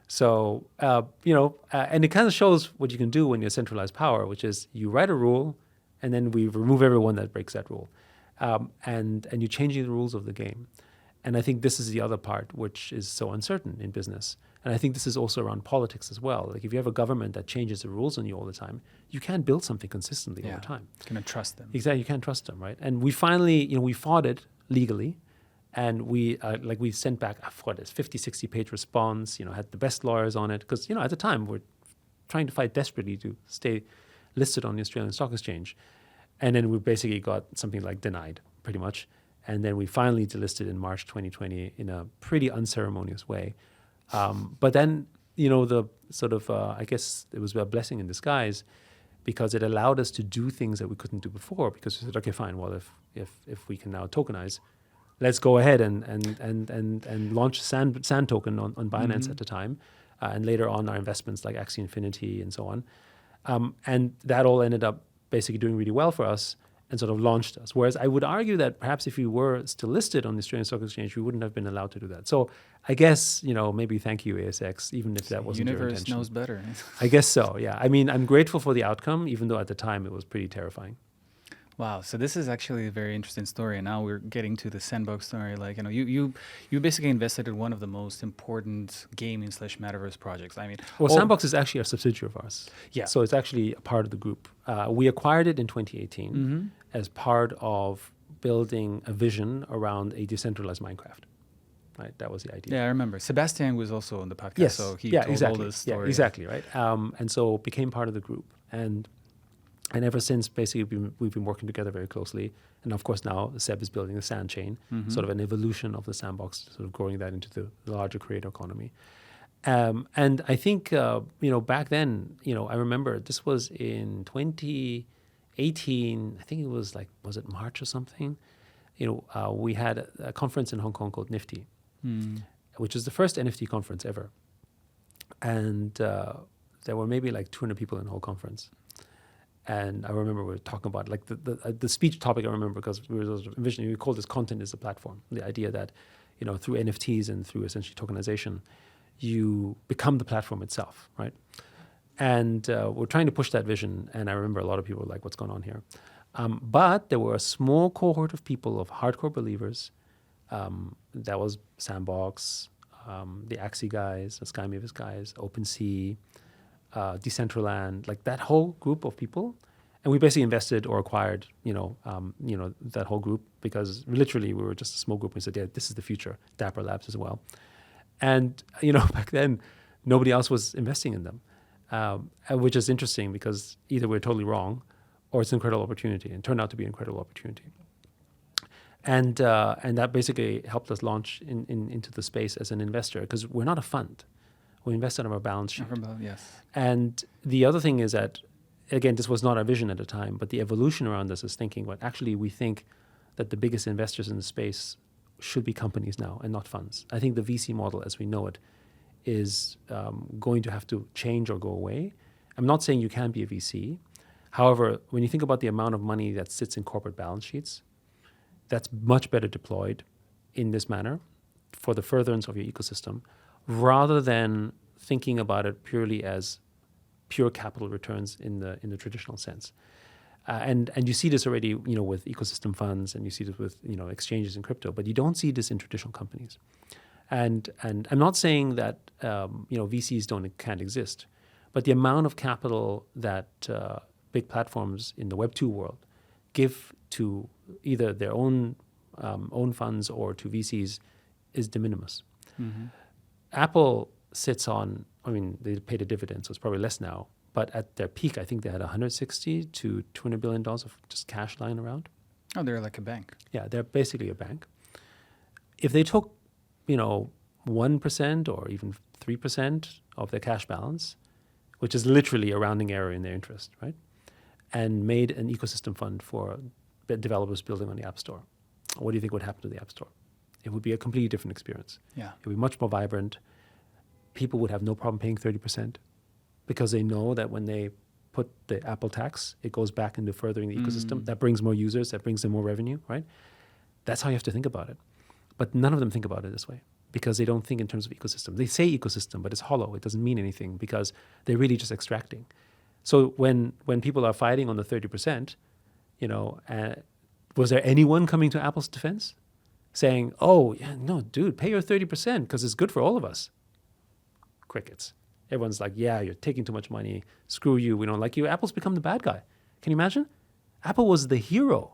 So, and it kind of shows what you can do when you're centralized power, which is you write a rule, and then we remove everyone that breaks that rule. And you're changing the rules of the game. And I think this is the other part, which is so uncertain in business. And I think this is also around politics as well. Like if you have a government that changes the rules on you all the time, you can't build something consistently all the time. You cannot trust them. Exactly, you can't trust them, right? And we finally, we fought it legally. And we sent back, I forgot this, 50, 60-page response, had the best lawyers on it. Because, at the time, we're trying to fight desperately to stay listed on the Australian Stock Exchange. And then we basically got something like denied, pretty much. And then we finally delisted in March 2020 in a pretty unceremonious way. But then, the sort of, I guess it was a blessing in disguise because it allowed us to do things that we couldn't do before. Because we said, okay, fine, well, if we can now tokenize, let's go ahead and launch Sand token on Binance at the time, and later on our investments like Axie Infinity and so on. And that all ended up basically doing really well for us and sort of launched us. Whereas I would argue that perhaps if we were still listed on the Australian Stock Exchange, we wouldn't have been allowed to do that. So I guess, maybe thank you, ASX, even if that wasn't your intention. The universe knows better. I guess so, yeah. I mean, I'm grateful for the outcome, even though at the time it was pretty terrifying. Wow, so this is actually a very interesting story, and now we're getting to the Sandbox story. Like, you basically invested in one of the most important gaming / metaverse projects. I mean, Sandbox is actually a subsidiary of ours. Yeah. So it's actually a part of the group. We acquired it in 2018 as part of building a vision around a decentralized Minecraft. Right, that was the idea. Yeah, I remember. Sebastian was also on the podcast, yes. so he told all this story. Yeah, exactly, right. And so became part of the group, and ever since, basically, we've been working together very closely. And of course, now Seb is building the Sand chain, sort of an evolution of the Sandbox, sort of growing that into the larger creator economy. And I think, back then, I remember this was in 2018. I think it was was it March or something? We had a conference in Hong Kong called Nifty, which is the first NFT conference ever. And there were maybe 200 people in the whole conference. And I remember we were talking about the speech topic. I remember because we were envisioning, we called this content is a platform. The idea that, through NFTs and through essentially tokenization, you become the platform itself, right? And we're trying to push that vision. And I remember a lot of people were like, what's going on here? But there were a small cohort of people, of hardcore believers. That was Sandbox, the Axie guys, the Sky Mavis guys, OpenSea, Decentraland, that whole group of people. And we basically invested or acquired, that whole group because literally we were just a small group. We said, yeah, this is the future. Dapper Labs as well. And, back then, nobody else was investing in them, which is interesting because either we're totally wrong or it's an incredible opportunity, and turned out to be an incredible opportunity. And that basically helped us launch into the space as an investor because we're not a fund. We invest out of our balance sheet. Yes. And the other thing is that, again, this was not our vision at the time, but the evolution around this is thinking, well, actually, we think that the biggest investors in the space should be companies now and not funds. I think the VC model as we know it is going to have to change or go away. I'm not saying you can't be a VC. However, when you think about the amount of money that sits in corporate balance sheets, that's much better deployed in this manner for the furtherance of your ecosystem, rather than thinking about it purely as pure capital returns in the traditional sense. And you see this already, with ecosystem funds, and you see this with, exchanges in crypto, but you don't see this in traditional companies. And I'm not saying that, VCs can't exist, but the amount of capital that big platforms in the Web2 world give to either their own funds or to VCs is de minimis. Mm-hmm. Apple sits on, they paid a dividend, so it's probably less now. But at their peak, I think they had $160 to $200 billion of just cash lying around. Oh, they're like a bank. Yeah, they're basically a bank. If they took, 1% or even 3% of their cash balance, which is literally a rounding error in their interest, right? And made an ecosystem fund for developers building on the App Store, what do you think would happen to the App Store? It would be a completely different experience. Yeah. It would be much more vibrant. People would have no problem paying 30% because they know that when they put the Apple tax, it goes back into furthering the ecosystem. That brings more users, that brings them more revenue, right? That's how you have to think about it. But none of them think about it this way because they don't think in terms of ecosystem. They say ecosystem, but it's hollow. It doesn't mean anything because they're really just extracting. So when people are fighting on the 30%, was there anyone coming to Apple's defense saying, oh, yeah, no, dude, pay your 30% because it's good for all of us? Crickets. Everyone's like, yeah, you're taking too much money. Screw you. We don't like you. Apple's become the bad guy. Can you imagine? Apple was the hero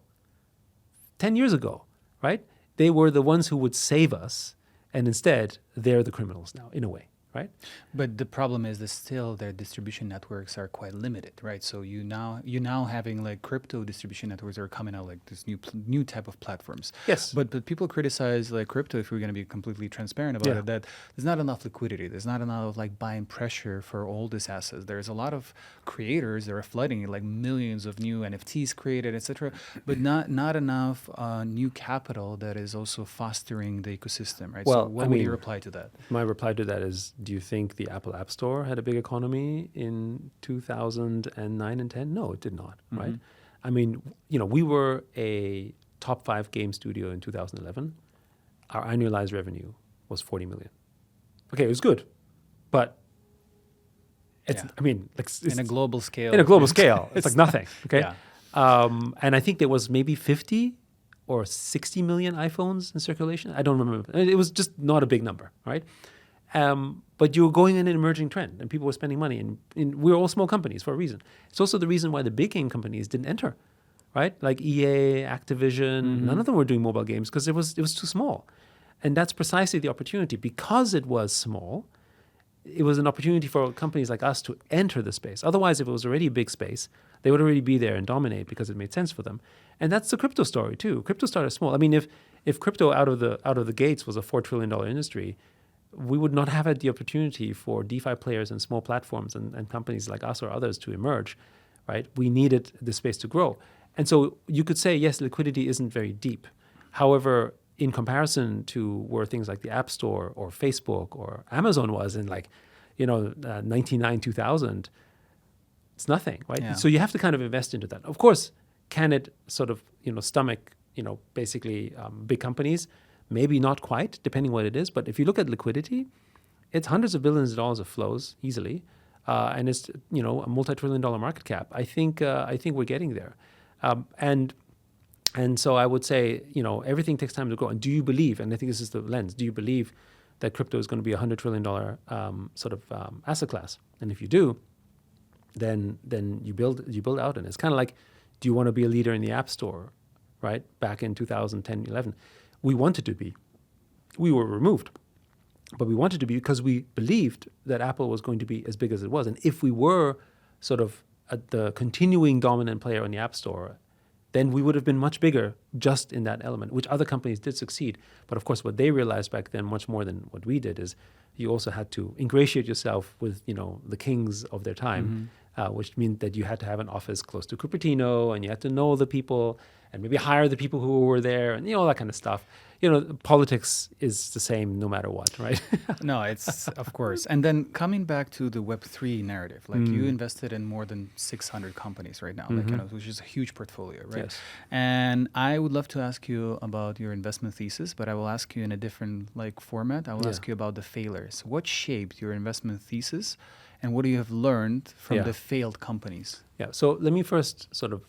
10 years ago, right? They were the ones who would save us. And instead, they're the criminals now, in a way, right? But the problem is that still their distribution networks are quite limited, right? So you now having like crypto distribution networks that are coming out like this new type of platforms. Yes. But people criticize like crypto, if we're going to be completely transparent about it, that there's not enough liquidity. There's not enough like buying pressure for all these assets. There's a lot of creators that are flooding like millions of new NFTs created, etc. But not enough new capital that is also fostering the ecosystem, right? Well, so what would you reply to that? My reply to that is, do you think the Apple App Store had a big economy in 2009 and 10? No, it did not, right? I mean, we were a top 5 game studio in 2011. Our annualized revenue was 40 million. Okay, it was good, but it's, it's in a global scale. In a global scale, it's like nothing, okay? Yeah. And I think there was maybe 50 or 60 million iPhones in circulation. I don't remember. It was just not a big number, right? But you were going in an emerging trend and people were spending money and we were all small companies for a reason. It's also the reason why the big game companies didn't enter, right? Like EA, Activision, none of them were doing mobile games because it was too small. And that's precisely the opportunity. Because it was small, it was an opportunity for companies like us to enter the space. Otherwise, if it was already a big space, they would already be there and dominate because it made sense for them. And that's the crypto story too. Crypto started small. I mean, if crypto out of the gates was a $4 trillion industry, we would not have had the opportunity for DeFi players and small platforms and companies like us or others to emerge, right? We needed the space to grow. And so you could say, yes, liquidity isn't very deep. However, in comparison to where things like the App Store or Facebook or Amazon was in 99, 2000, it's nothing, right? Yeah. So you have to kind of invest into that. Of course, can it sort of, stomach, basically big companies? Maybe not quite, depending what it is. But if you look at liquidity, it's hundreds of billions of dollars of flows easily, and it's a multi-trillion-dollar market cap. I think we're getting there, and so I would say everything takes time to grow. And do you believe? And I think this is the lens. Do you believe that crypto is going to be $100 trillion asset class? And if you do, then you build out. And it's kind of like, do you want to be a leader in the App Store, right? Back in 2010, 11, we wanted to be. We were removed, but we wanted to be because we believed that Apple was going to be as big as it was. And if we were sort of the continuing dominant player in the App Store, then we would have been much bigger just in that element, which other companies did succeed. But of course, what they realized back then, much more than what we did, is you also had to ingratiate yourself with, the kings of their time, which meant that you had to have an office close to Cupertino, and you had to know the people, and maybe hire the people who were there, and all that kind of stuff. Politics is the same no matter what, right? No, it's of course. And then coming back to the Web3 narrative, like you invested in more than 600 companies right now, which is a huge portfolio, right? Yes. And I would love to ask you about your investment thesis, but I will ask you in a different format. I will ask you about the failures. What shaped your investment thesis, and what do you have learned from the failed companies? Yeah, so let me first sort of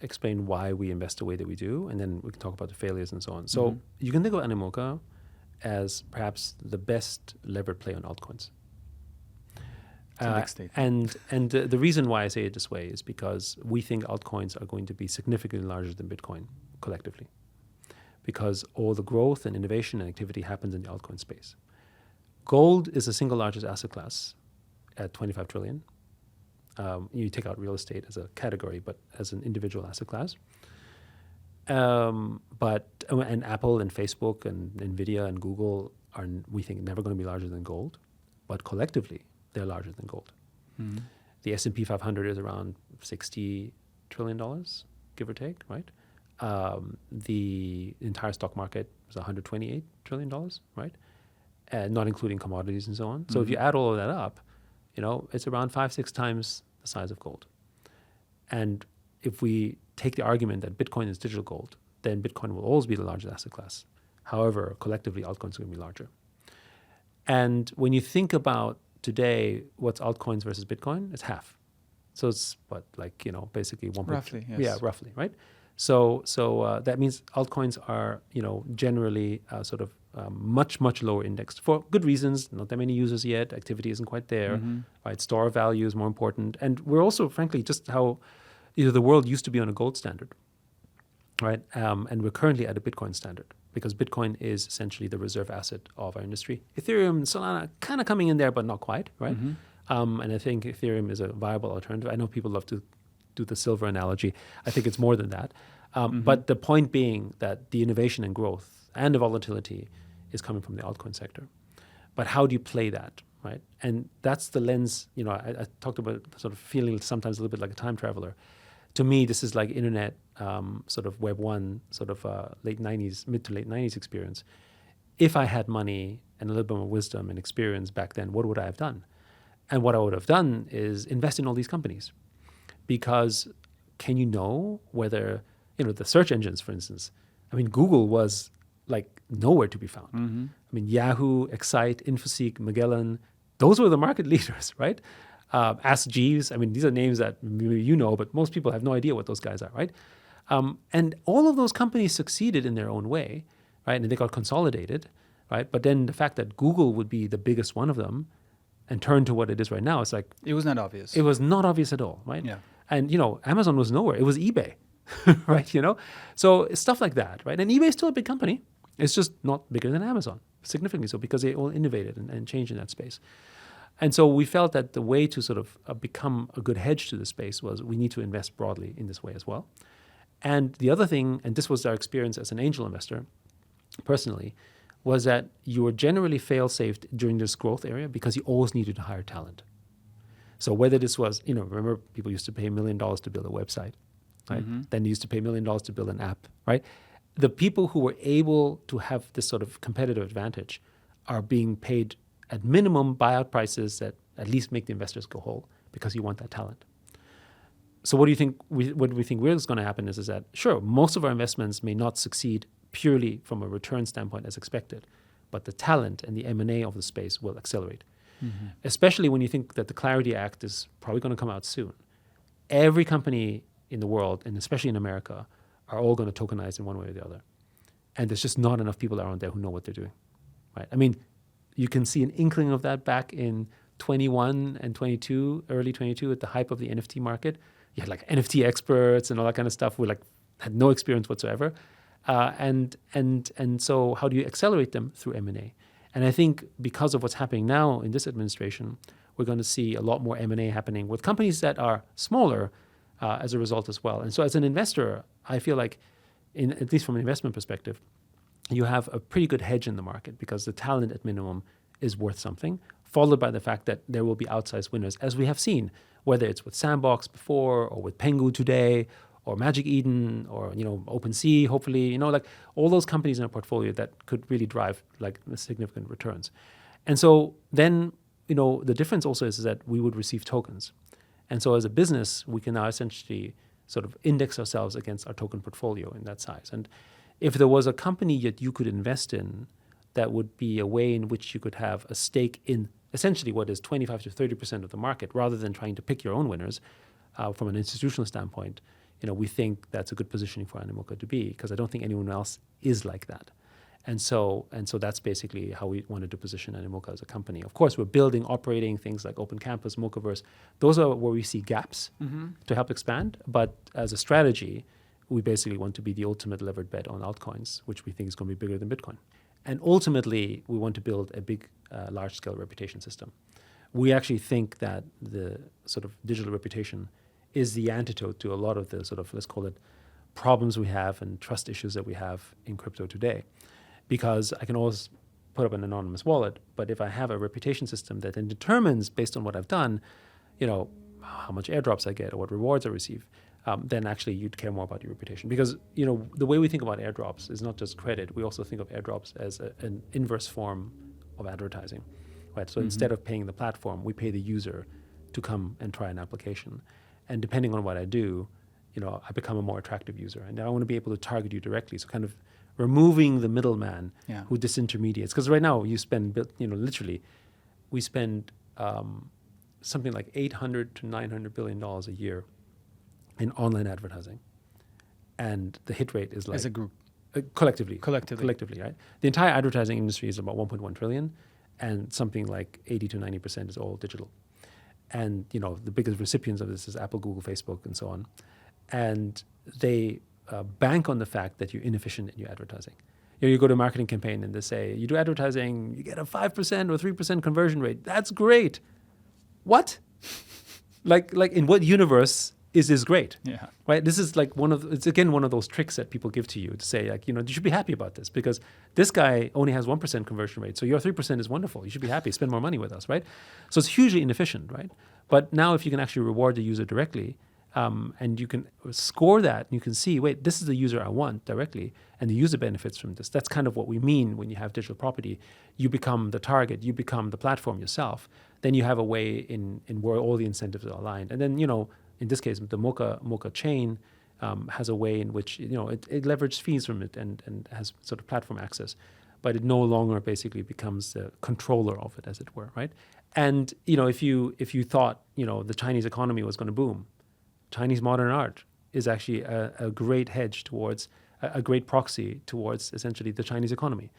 explain why we invest the way that we do, and then we can talk about the failures and so on. So you can think of Animoca as perhaps the best levered play on altcoins. And the reason why I say it this way is because we think altcoins are going to be significantly larger than Bitcoin collectively, because all the growth and innovation and activity happens in the altcoin space. Gold is the single largest asset class at 25 trillion. You take out real estate as a category, but as an individual asset class. And Apple and Facebook and Nvidia and Google are, we think, never going to be larger than gold, but collectively they're larger than gold. The S&P 500 is around $60 trillion, give or take, right? The entire stock market is $128 trillion, right? Not including commodities and so on. So if you add all of that up, it's around 5-6 times the size of gold. And if we take the argument that Bitcoin is digital gold, then Bitcoin will always be the largest asset class. However, collectively, altcoins are going to be larger. And when you think about today, what's altcoins versus Bitcoin, it's half. So it's basically 1. Roughly, yes. Yeah, roughly, right? So that means altcoins are, generally much, much lower indexed for good reasons. Not that many users yet. Activity isn't quite there, right? Store value is more important. And we're also, frankly, just how the world used to be on a gold standard, right? And we're currently at a Bitcoin standard because Bitcoin is essentially the reserve asset of our industry. Ethereum and Solana kind of coming in there, but not quite, right? And I think Ethereum is a viable alternative. I know people love to do the silver analogy. I think it's more than that. But the point being that the innovation and growth and the volatility is coming from the altcoin sector. But how do you play that, right? And that's the lens, I talked about sort of feeling sometimes a little bit like a time traveler. To me, this is like internet, sort of Web 1, sort of mid to late 90s experience. If I had money and a little bit more wisdom and experience back then, what would I have done? And what I would have done is invest in all these companies. Because can you know whether, the search engines, for instance, Google was nowhere to be found. Yahoo, Excite, Infoseek, Magellan, those were the market leaders, right? Ask Jeeves, these are names that but most people have no idea what those guys are, right? And all of those companies succeeded in their own way, right? And they got consolidated, right? But then the fact that Google would be the biggest one of them and turn to what it is right now, it's like... It was not obvious. It was not obvious at all, right? Yeah. And, Amazon was nowhere. It was eBay, right? So stuff like that, right? And eBay is still a big company. It's just not bigger than Amazon, significantly so, because they all innovated and changed in that space. And so we felt that the way to sort of become a good hedge to the space was we need to invest broadly in this way as well. And the other thing, and this was our experience as an angel investor, personally, was that you were generally fail-safe during this growth area because you always needed to hire talent. So whether this was, remember people used to pay $1 million to build a website, right? Then they used to pay $1 million to build an app, right? The people who were able to have this sort of competitive advantage are being paid at minimum buyout prices that at least make the investors go whole because you want that talent. So what do you think? What we think is going to happen is that, sure, most of our investments may not succeed purely from a return standpoint as expected, but the talent and the M&A of the space will accelerate. Especially when you think that the Clarity Act is probably going to come out soon. Every company in the world, and especially in America, are all going to tokenize in one way or the other. And there's just not enough people around there who know what they're doing, right? You can see an inkling of that back in 21 and 22, early 22, at the hype of the NFT market, you had like NFT experts and all that kind of stuff who like had no experience whatsoever. And so how do you accelerate them? Through M&A. And I think because of what's happening now in this administration, we're going to see a lot more M&A happening with companies that are smaller as a result as well. And so as an investor, I feel like, at least from an investment perspective, you have a pretty good hedge in the market because the talent at minimum is worth something, followed by the fact that there will be outsized winners, as we have seen, whether it's with Sandbox before or with Pengu today or Magic Eden or, OpenSea, hopefully, like all those companies in a portfolio that could really drive like significant returns. And so then, the difference also is that we would receive tokens. And so as a business, we can now essentially sort of index ourselves against our token portfolio in that size. And if there was a company that you could invest in, that would be a way in which you could have a stake in essentially what is 25 to 30% of the market, rather than trying to pick your own winners from an institutional standpoint. We think that's a good positioning for Animoca to be, because I don't think anyone else is like that. And so that's basically how we wanted to position Animoca as a company. Of course, we're building, operating things like Open Campus, Mocaverse. Those are where we see gaps to help expand. But as a strategy, we basically want to be the ultimate levered bet on altcoins, which we think is going to be bigger than Bitcoin. And ultimately, we want to build a big, large-scale reputation system. We actually think that the sort of digital reputation is the antidote to a lot of the sort of, let's call it, problems we have and trust issues that we have in crypto today. Because I can always put up an anonymous wallet, but if I have a reputation system that then determines, based on what I've done, how much airdrops I get or what rewards I receive, then actually you'd care more about your reputation. Because, the way we think about airdrops is not just credit. We also think of airdrops as an inverse form of advertising, right? So instead of paying the platform, we pay the user to come and try an application. And depending on what I do, I become a more attractive user. And I want to be able to target you directly. So kind of removing the middleman who disintermediates. Because right now you spend, literally, we spend something like $800 to $900 billion a year in online advertising. And the hit rate is like... As a group. Collectively, right? The entire advertising industry is about 1.1 trillion, and something like 80 to 90% is all digital. And, the biggest recipients of this is Apple, Google, Facebook, and so on. And they bank on the fact that you're inefficient in your advertising. You go to a marketing campaign and they say, you do advertising, you get a 5% or 3% conversion rate. That's great. What? like in what universe is this great? Yeah. Right? This is like it's again one of those tricks that people give to you to say, like, you should be happy about this because this guy only has 1% conversion rate. So your 3% is wonderful. You should be happy. Spend more money with us, right? So it's hugely inefficient, right? But now if you can actually reward the user directly, and you can score that, and you can see, wait, this is the user I want directly, and the user benefits from this. That's kind of what we mean when you have digital property. You become the target, you become the platform yourself. Then you have a way in where all the incentives are aligned. And then, in this case, the Mocha chain has a way in which, it leverages fees from it and has sort of platform access. But it no longer basically becomes the controller of it, as it were, right? And, if you thought, the Chinese economy was going to boom, Chinese modern art is actually a great hedge towards, a great proxy towards essentially the Chinese economy.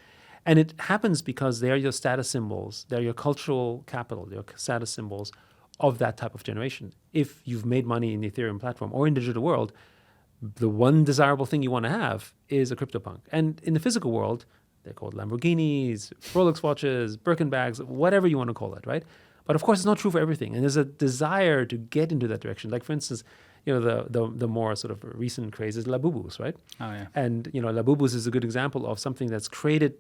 And it happens because they are your status symbols, they're your cultural capital, your status symbols of that type of generation. If you've made money in the Ethereum platform or in the digital world, the one desirable thing you want to have is a CryptoPunk. And in the physical world, they're called Lamborghinis, Rolex watches, Birkin bags, whatever you want to call it, right? But of course, it's not true for everything. And there's a desire to get into that direction. Like, for instance, the more sort of recent craze is Labubus, right? Oh, yeah. And, Labubus is a good example of something that's created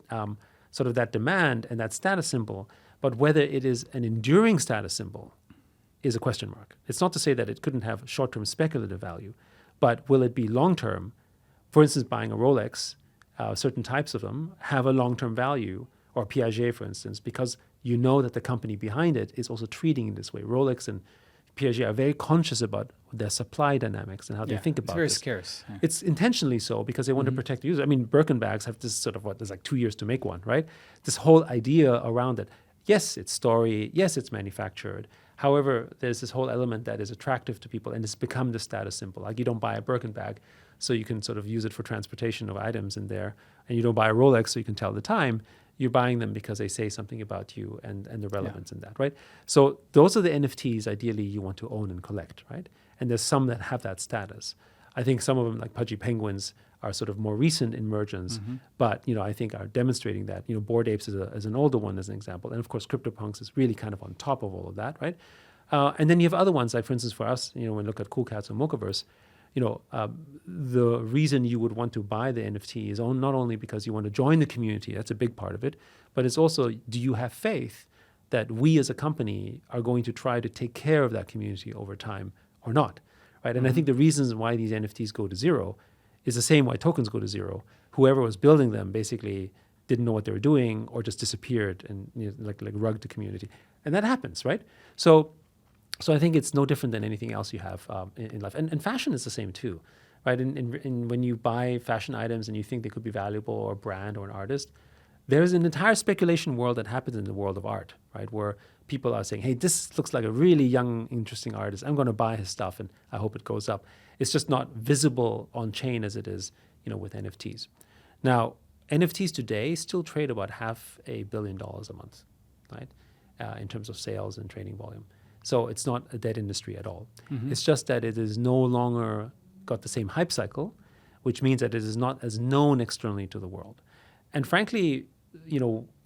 sort of that demand and that status symbol. But whether it is an enduring status symbol is a question mark. It's not to say that it couldn't have short-term speculative value, but will it be long-term? For instance, buying a Rolex, certain types of them have a long-term value, or Piaget, for instance, because you know that the company behind it is also treating it this way. Rolex and Piaget are very conscious about their supply dynamics and how they think about it. It's very scarce. Yeah. It's intentionally so because they want to protect the user. I mean, Birkin bags have this sort of there's like 2 years to make one, right? This whole idea around it. Yes, it's story. Yes, it's manufactured. However, there's this whole element that is attractive to people and it's become the status symbol. Like, you don't buy a Birkin bag so you can sort of use it for transportation of items in there, and you don't buy a Rolex so you can tell the time. you're buying them because they say something about you and the relevance in that, right? So those are the NFTs ideally you want to own and collect, right? And there's some that have that status. I think some of them, like Pudgy Penguins, are sort of more recent emergence, but I think are demonstrating that. Bored Apes is an older one as an example, and of course CryptoPunks is really kind of on top of all of that, right? And then you have other ones, like for instance for us, when we look at Cool Cats or Mochaverse, the reason you would want to buy the NFT is not only because you want to join the community, that's a big part of it, but it's also, do you have faith that we as a company are going to try to take care of that community over time or not, right? And I think the reasons why these NFTs go to zero is the same why tokens go to zero. Whoever was building them basically didn't know what they were doing or just disappeared and like rugged the community. And that happens, right? So I think it's no different than anything else you have in life. And fashion is the same too, right? In when you buy fashion items and you think they could be valuable or a brand or an artist, there's an entire speculation world that happens in the world of art, right? Where people are saying, hey, this looks like a really young, interesting artist. I'm going to buy his stuff and I hope it goes up. It's just not visible on chain as it is, with NFTs. Now, NFTs today still trade about $500 million a month, right? In terms of sales and trading volume. So it's not a dead industry at all. It's just that it is no longer got the same hype cycle, which means that it is not as known externally to the world. And frankly,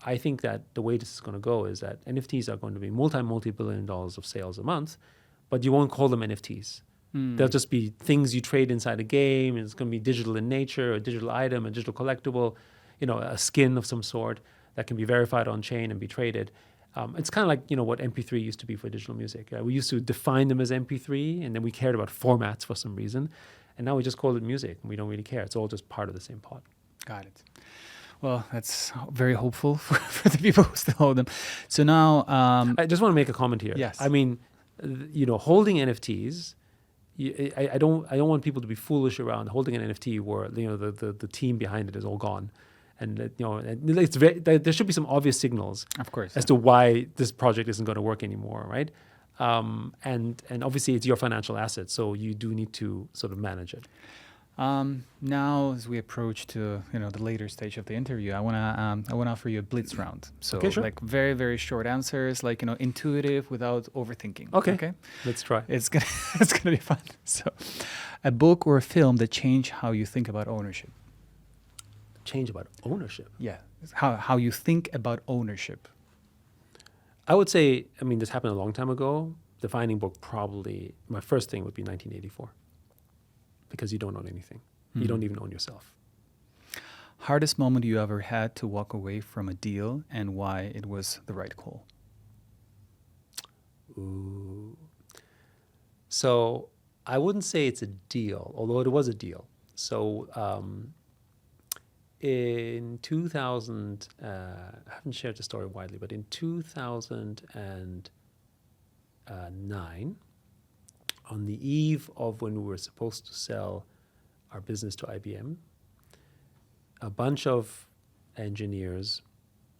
I think that the way this is going to go is that NFTs are going to be multi-billion dollars of sales a month, but you won't call them NFTs. They'll just be things you trade inside a game, and it's going to be digital in nature, a digital item, a digital collectible, a skin of some sort that can be verified on chain and be traded. It's kind of like, what MP3 used to be for digital music. We used to define them as MP3, and then we cared about formats for some reason. And now we just call it music, and we don't really care. It's all just part of the same pot. Got it. Well, that's very hopeful for the people who still hold them. So now... I just want to make a comment here. Yes. I mean, holding NFTs... I don't want people to be foolish around holding an NFT where the team behind it is all gone, and it's there should be some obvious signals, of course, as to why this project isn't going to work anymore, right? And obviously it's your financial asset, so you do need to sort of manage it. Now, as we approach to the later stage of the interview, I wanna offer you a Blitz Round. So okay, sure. Like very, very short answers, like intuitive without overthinking. Okay, let's try. It's gonna be fun. So, a book or a film that changed how you think about ownership. Change about ownership. Yeah, how you think about ownership. I would say, this happened a long time ago. Defining book, probably my first thing would be 1984. Because you don't own anything. You don't even own yourself. Hardest moment you ever had to walk away from a deal and why it was the right call? Ooh. So I wouldn't say it's a deal, although it was a deal. So in 2000, I haven't shared the story widely, but in 2009, on the eve of when we were supposed to sell our business to IBM, a bunch of engineers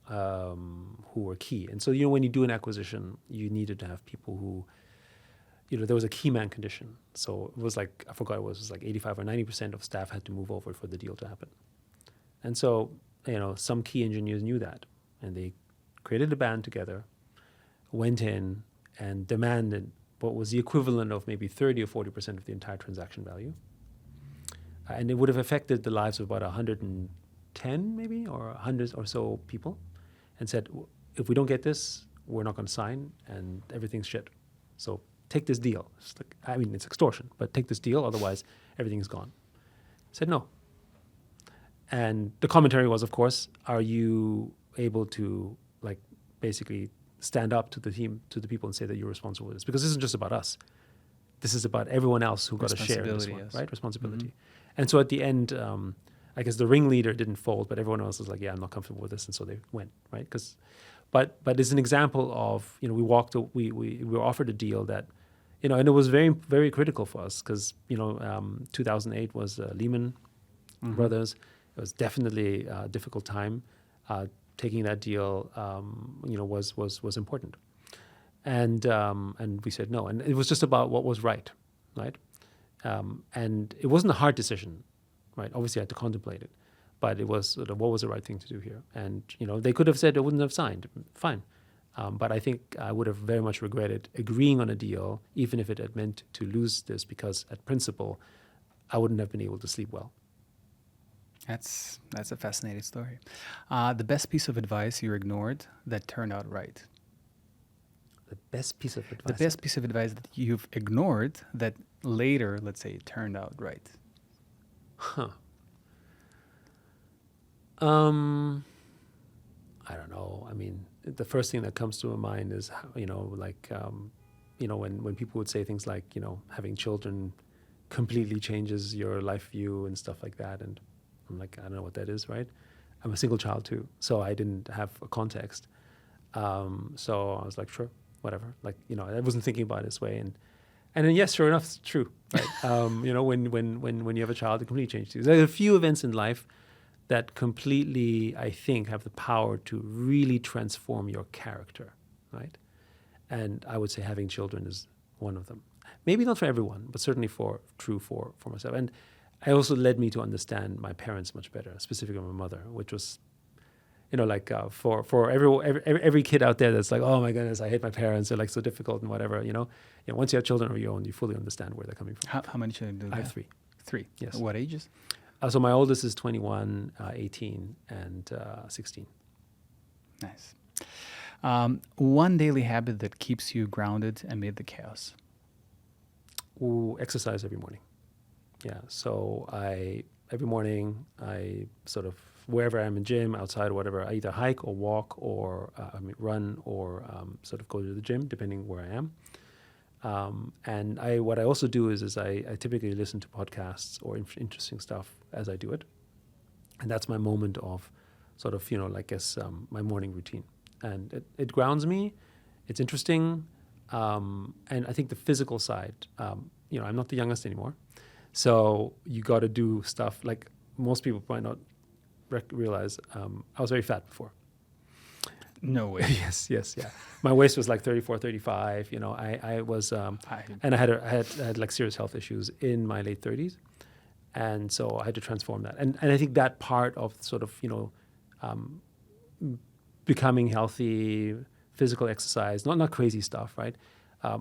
who were key. And so, when you do an acquisition, you needed to have people who, there was a key man condition. So it was like, I forgot, it was like 85 or 90% of staff had to move over for the deal to happen. And so, some key engineers knew that. And they created a band together, went in and demanded what was the equivalent of maybe 30 or 40% of the entire transaction value. And it would have affected the lives of about 110 maybe, or 100 or so people, and said, if we don't get this, we're not going to sign, and everything's shit. So take this deal. It's it's extortion, but take this deal, otherwise everything's gone. I said no. And the commentary was, of course, are you able to basically stand up to the team, to the people, and say that you're responsible for this? Because this isn't just about us. This is about everyone else who got a share in this one, yes. Right? Responsibility. And so at the end, I guess the ringleader didn't fold, but everyone else was like, yeah, I'm not comfortable with this. And so they went, right? But it's an example of, we were offered a deal that, and it was very, very critical for us because, 2008 was Lehman Brothers. It was definitely a difficult time. Taking that deal, was important, and we said no, and it was just about what was right, and it wasn't a hard decision, right? Obviously, I had to contemplate it, but it was sort of what was the right thing to do here. And they could have said they wouldn't have signed. Fine. But I think I would have very much regretted agreeing on a deal, even if it had meant to lose this, because at principle, I wouldn't have been able to sleep well. That's a fascinating story. The best piece of advice you ignored that turned out right. The best piece of advice. The best piece of advice that you've ignored that later, let's say, turned out right. Huh. I don't know. I mean, the first thing that comes to my mind is, when people would say things like, having children completely changes your life view and stuff like that. And I'm like, I don't know what that is, right? I'm a single child too, so I didn't have a context. So I was like, sure, whatever. Like, I wasn't thinking about it this way. And then, yes, sure enough, it's true, right? When you have a child, it completely changes you. There are a few events in life that completely, I think, have the power to really transform your character, right? And I would say having children is one of them. Maybe not for everyone, but certainly for myself. And it also led me to understand my parents much better, specifically my mother, which was, for every kid out there that's like, oh my goodness, I hate my parents, they're like so difficult and whatever, once you have children of your own, you fully understand where they're coming from. How many children do you have? I have three. Three? Yes. What ages? So my oldest is 21, 18, and 16. Nice. One daily habit that keeps you grounded amid the chaos. Exercise every morning. Yeah. So every morning I sort of, wherever I'm in gym, outside or whatever, I either hike or walk or run or sort of go to the gym, depending where I am. And what I also do is I typically listen to podcasts or interesting stuff as I do it. And that's my moment of sort of, my morning routine. And it grounds me. It's interesting. And I think the physical side, I'm not the youngest anymore. So you got to do stuff like most people might not realize. I was very fat before. No way. yes, yeah. My waist was like 34, 35. I was, and I had like serious health issues in my late 30s. And so I had to transform that. And I think that part of sort of, becoming healthy, physical exercise, not crazy stuff, right,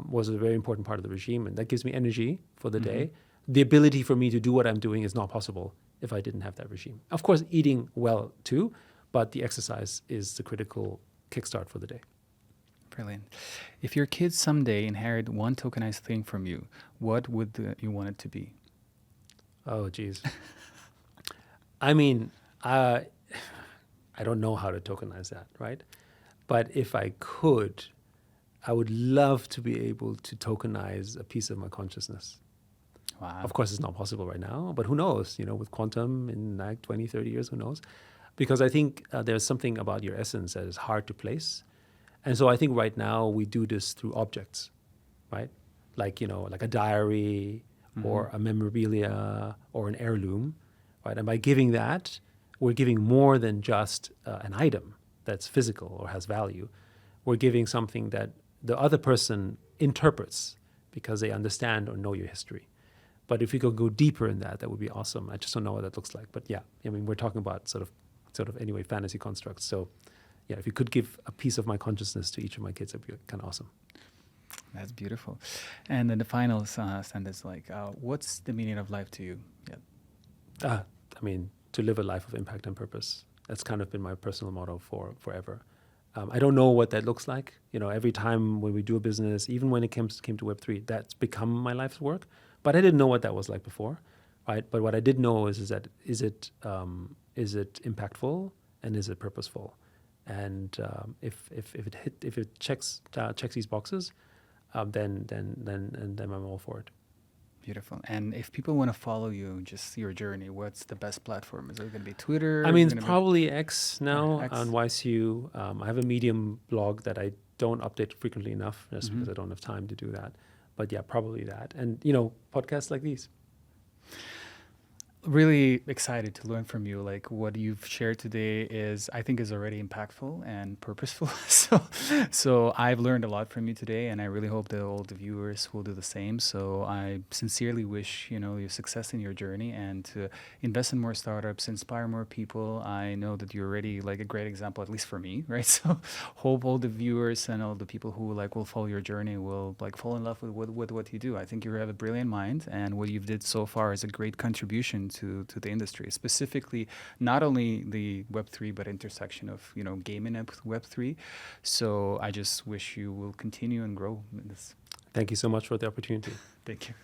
was a very important part of the regime. And that gives me energy for the day. The ability for me to do what I'm doing is not possible if I didn't have that regime. Of course, eating well too, but the exercise is the critical kickstart for the day. Brilliant. If your kids someday inherit one tokenized thing from you, what would you want it to be? Oh, geez. I mean, I don't know how to tokenize that, right? But if I could, I would love to be able to tokenize a piece of my consciousness. Wow. Of course, it's not possible right now, but who knows? With quantum in like 20, 30 years, who knows? Because I think there's something about your essence that is hard to place. And so I think right now we do this through objects, right? Like a diary or a memorabilia or an heirloom, right? And by giving that, we're giving more than just an item that's physical or has value. We're giving something that the other person interprets because they understand or know your history. But if we could go deeper in that, that would be awesome. I just don't know what that looks like. But yeah, I mean, we're talking about sort of anyway, fantasy constructs. So yeah, if you could give a piece of my consciousness to each of my kids, that'd be kind of awesome. That's beautiful. And then the final sentence, what's the meaning of life to you? I mean, to live a life of impact and purpose. That's kind of been my personal motto forever. I don't know what that looks like. Every time when we do a business, even when it came to Web3, that's become my life's work. But I didn't know what that was like before, right? But what I did know is it impactful and is it purposeful? And if it checks these boxes, then I'm all for it. Beautiful. And if people want to follow you, just see your journey, what's the best platform? Is it going to be Twitter? I mean, it's probably X now on YCU. I have a Medium blog that I don't update frequently enough just because I don't have time to do that. But yeah, probably that. And, podcasts like these. Really excited to learn from you. Like what you've shared today I think is already impactful and purposeful. So I've learned a lot from you today, and I really hope that all the viewers will do the same. So I sincerely wish you success in your journey and to invest in more startups, inspire more people. I know that you're already like a great example, at least for me, right? So hope all the viewers and all the people who will follow your journey will fall in love with what you do. I think you have a brilliant mind, and what you've did so far is a great contribution to the industry, specifically not only the Web3 but intersection of gaming and Web3. So I just wish you will continue and grow in this. Thank you so much for the opportunity. Thank you.